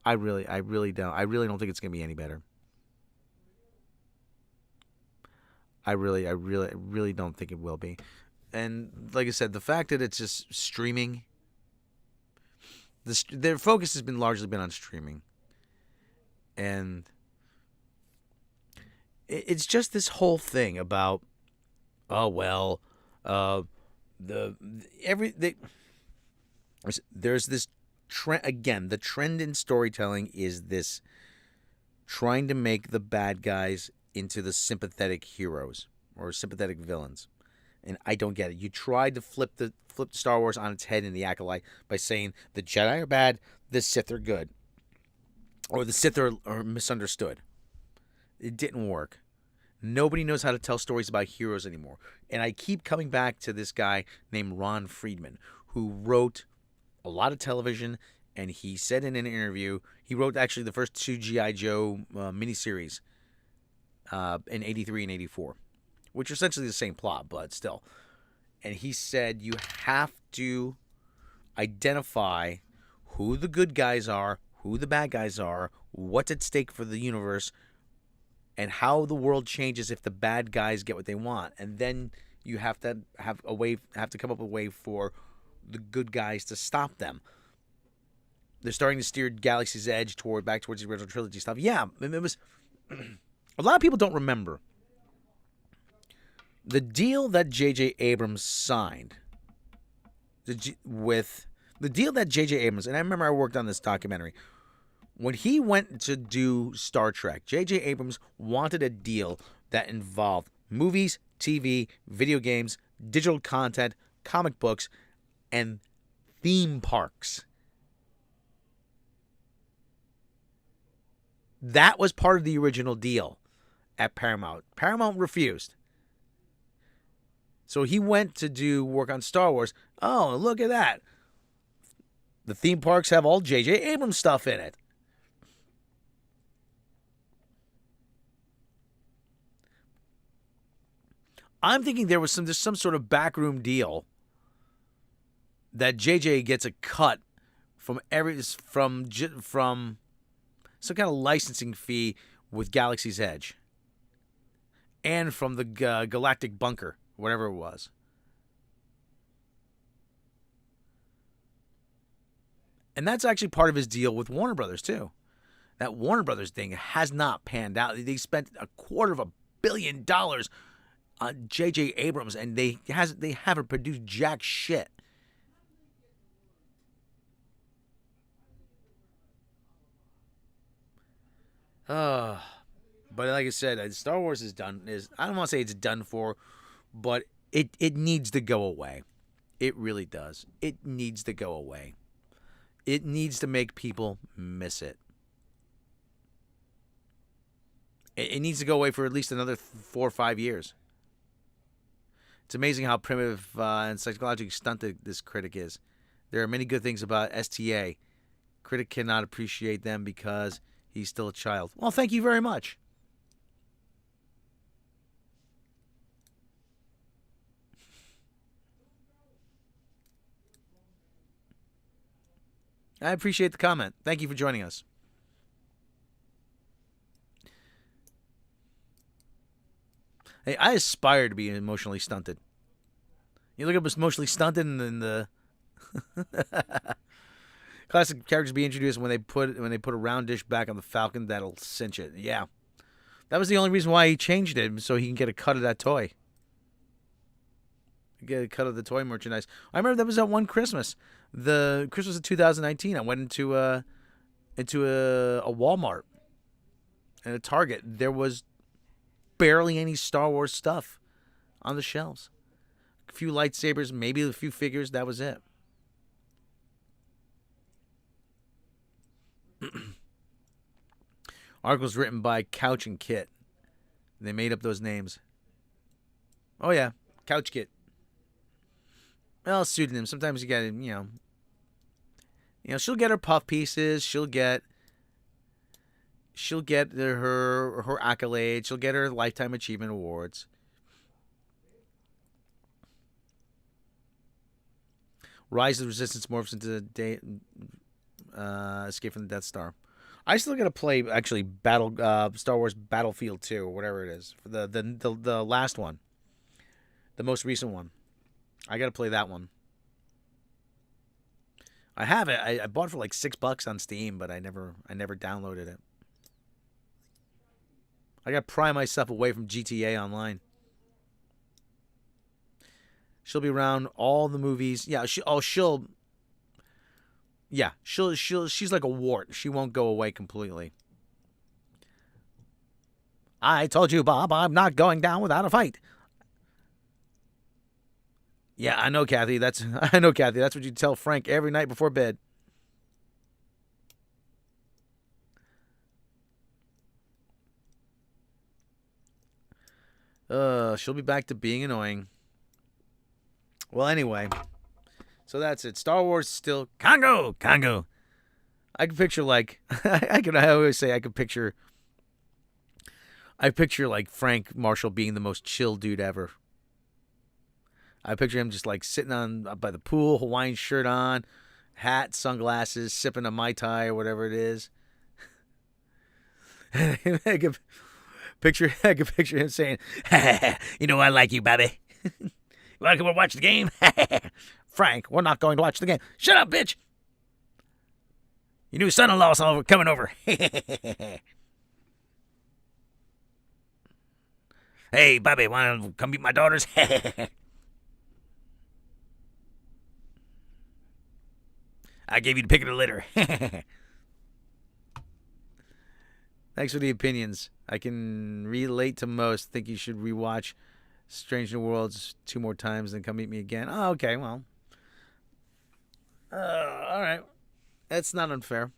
I really don't. I really don't think it's going to be any better. I really don't think it will be. And like I said, the fact that it's just streaming, their focus has largely been on streaming. And it's just this whole thing about, oh well, there's this trend again. The trend in storytelling is this trying to make the bad guys into the sympathetic heroes or sympathetic villains, and I don't get it. You tried to flip the Star Wars on its head in the Acolyte by saying the Jedi are bad, the Sith are good, or the Sith are misunderstood. It didn't work. Nobody knows how to tell stories about heroes anymore. And I keep coming back to this guy named Ron Friedman, who wrote a lot of television, and he said in an interview, he wrote actually the first 2 G.I. Joe miniseries in 83 and 84, which are essentially the same plot, but still. And he said you have to identify who the good guys are, who the bad guys are, what's at stake for the universe, and how the world changes if the bad guys get what they want. And then you have to come up with a way for the good guys to stop them. They're starting to steer Galaxy's Edge back towards the original trilogy stuff. Yeah, it was. A lot of people don't remember the deal that J.J. Abrams signed with the deal that J.J. Abrams, and I remember I worked on this documentary. When he went to do Star Trek, J.J. Abrams wanted a deal that involved movies, TV, video games, digital content, comic books, and theme parks. That was part of the original deal at Paramount. Paramount refused. So he went to do work on Star Wars. Oh, look at that. The theme parks have all J.J. Abrams stuff in it. I'm thinking there's some sort of backroom deal that JJ gets a cut from some kind of licensing fee with Galaxy's Edge and from the Galactic Bunker, whatever it was. And that's actually part of his deal with Warner Brothers too. That Warner Brothers thing has not panned out. They spent $250 million on J.J. Abrams, and they haven't produced jack shit. But like I said, Star Wars is done. I don't want to say it's done for, but it needs to go away. It really does. It needs to go away. It needs to make people miss it. It needs to go away for at least another 4 or 5 years. It's amazing how primitive and psychologically stunted this critic is. There are many good things about STA. Critic cannot appreciate them because he's still a child. Well, thank you very much. I appreciate the comment. Thank you for joining us. Hey, I aspire to be emotionally stunted. You look up emotionally stunted and the classic characters be introduced when they put a round dish back on the Falcon that'll cinch it. Yeah. That was the only reason why he changed it, so he can get a cut of that toy. Get a cut of the toy merchandise. I remember that was that one Christmas. The Christmas of 2019. I went into a Walmart and a Target. There was barely any Star Wars stuff on the shelves. A few lightsabers, maybe a few figures. That was it. Articles written by Couch and Kit. They made up those names. Oh yeah, Couch Kit. Well, pseudonym. Sometimes you gotta, You know, she'll get her puff pieces. She'll get her accolades. She'll get her Lifetime Achievement Awards. Rise of the Resistance morphs into Escape from the Death Star. I still gotta play actually Star Wars Battlefield 2 or whatever it is for the last one, the most recent one. I gotta play that one. I have it. I bought it for like $6 on Steam, but I never downloaded it. I gotta pry myself away from GTA Online. She'll be around all the movies. Yeah, she's like a wart. She won't go away completely. I told you, Bob, I'm not going down without a fight. Yeah, I know, Kathy. That's what you tell Frank every night before bed. She'll be back to being annoying. Well, anyway, so that's it. Star Wars still Congo. I can picture like I always say I picture like Frank Marshall being the most chill dude ever. I picture him just like sitting by the pool, Hawaiian shirt on, hat, sunglasses, sipping a Mai Tai or whatever it is. I could picture him saying, "You know I like you, Bobby. You want to come and watch the game?" "Frank, we're not going to watch the game." "Shut up, bitch. Your new son-in-law's coming over." "Hey, Bobby, want to come meet my daughters?" "I gave you the pick of the litter." Thanks for the opinions. I can relate to most. Think you should rewatch Strange New Worlds 2 more times and come meet me again. Oh, okay, well. All right. That's not unfair.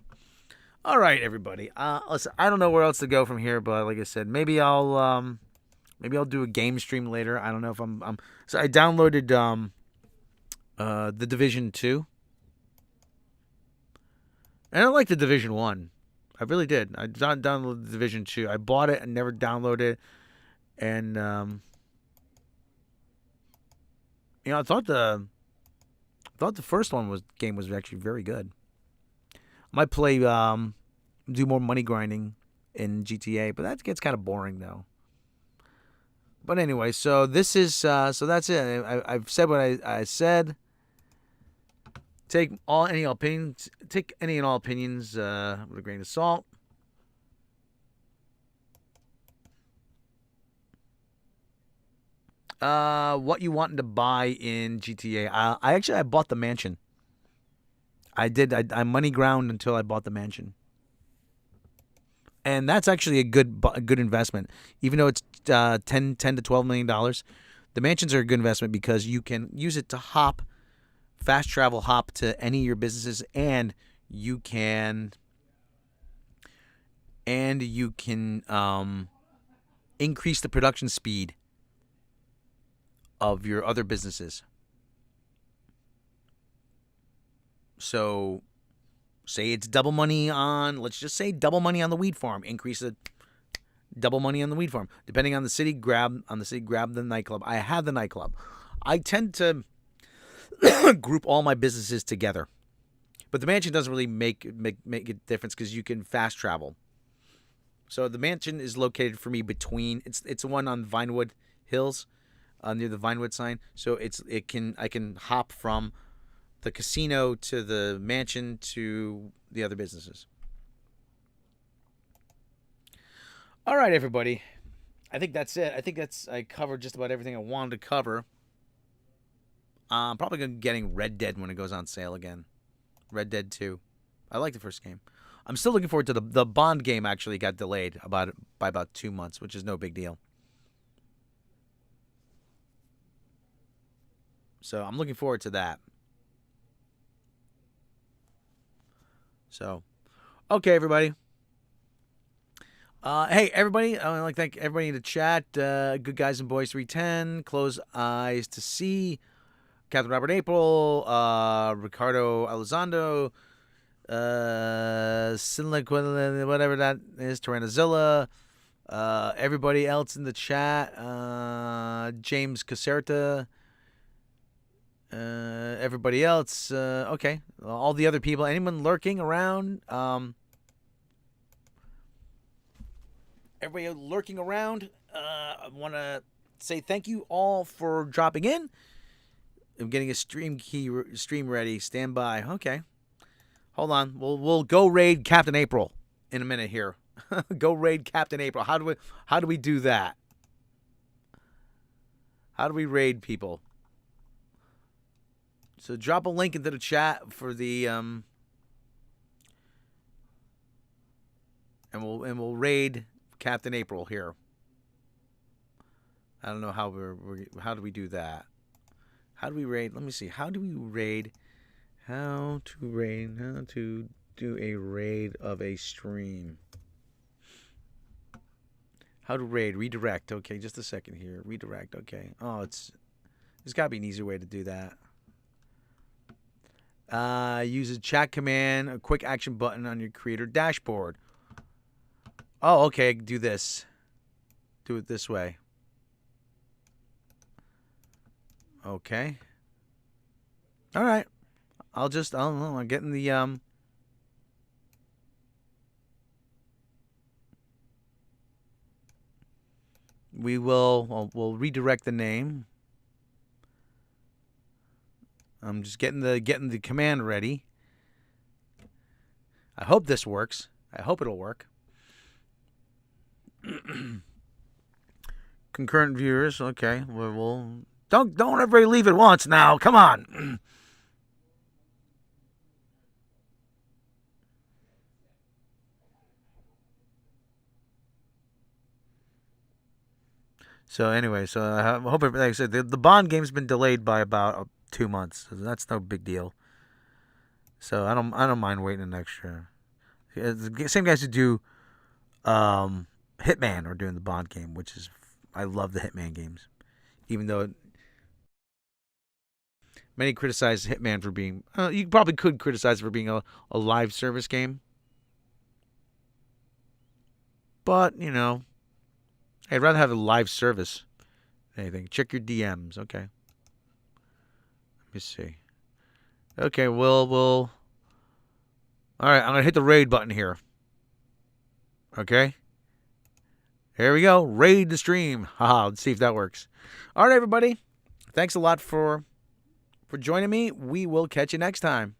All right, everybody. Listen, I don't know where else to go from here, but like I said, maybe I'll do a game stream later. I don't know if I'm so I downloaded The Division 2. And I like The Division 1. I really did. I downloaded The Division 2. I bought it and never downloaded it. And I thought the first game was actually very good. I might play do more money grinding in GTA, but that gets kind of boring though. But anyway, so this is so that's it. I've said what I said. Take any and all opinions with a grain of salt. What you wanting to buy in GTA? I bought the mansion. I did. I money ground until I bought the mansion, and that's actually a good investment. Even though it's $10 to $12 million, the mansions are a good investment because you can use it to fast travel to any of your businesses, and you can increase the production speed of your other businesses. So say it's double money on, let's just say double money on the weed farm, increase it double money on the weed farm. Depending on the city, grab the nightclub. I have the nightclub. I tend to group all my businesses together. But the mansion doesn't really make a difference because you can fast travel. So the mansion is located for me between it's one on Vinewood Hills, near the Vinewood sign. So I can hop from the casino to the mansion to the other businesses. All right, everybody. I think that's it. I covered just about everything I wanted to cover. I'm probably going to be getting Red Dead when it goes on sale again. Red Dead 2. I like the first game. I'm still looking forward to the Bond game. Actually got delayed by about 2 months, which is no big deal. So I'm looking forward to that. So, okay, everybody. Hey, everybody. I want to thank everybody in the chat. Good Guys and Boys 310. Close Eyes to See. Catherine Robert April. Ricardo Elizondo. Siliquin, whatever that is, Tyrannozilla. Everybody else in the chat. James Caserta. Everybody else. Okay. All the other people. Anyone lurking around? Everybody lurking around. I want to say thank you all for dropping in. I'm getting a stream ready. Stand by. Okay. Hold on. We'll go raid Captain April in a minute here. Go raid Captain April. How do we do that? How do we raid people? So drop a link into the chat for the and we'll raid Captain April here. I don't know how how do we do that? How do we raid? Let me see. How do we raid? How to do a raid of a stream. How to raid? Redirect. Okay, just a second here. Redirect. Okay. Oh, there's got to be an easier way to do that. Use a chat command, a quick action button on your creator dashboard. Oh, okay. Do this. Do it this way. Okay. All right. I don't know. I'm getting the we'll redirect the name. I'm just getting the command ready. I hope this works. I hope it'll work. Concurrent viewers, okay. We'll don't everybody leave at once now. Come on. So anyway, I hope, like I said, the Bond game's been delayed by about 2 months. So that's no big deal. So I don't mind waiting an extra. The same guys who do Hitman are doing the Bond game, which is, I love the Hitman games, even though many criticize Hitman for being. You probably could criticize it for being a live service game, but you know. I'd rather have a live service than anything. Check your DMs. Okay. Let me see. Okay, we'll... All right, I'm going to hit the raid button here. Okay. Here we go. Raid the stream. Haha, let's see if that works. All right, everybody. Thanks a lot for joining me. We will catch you next time.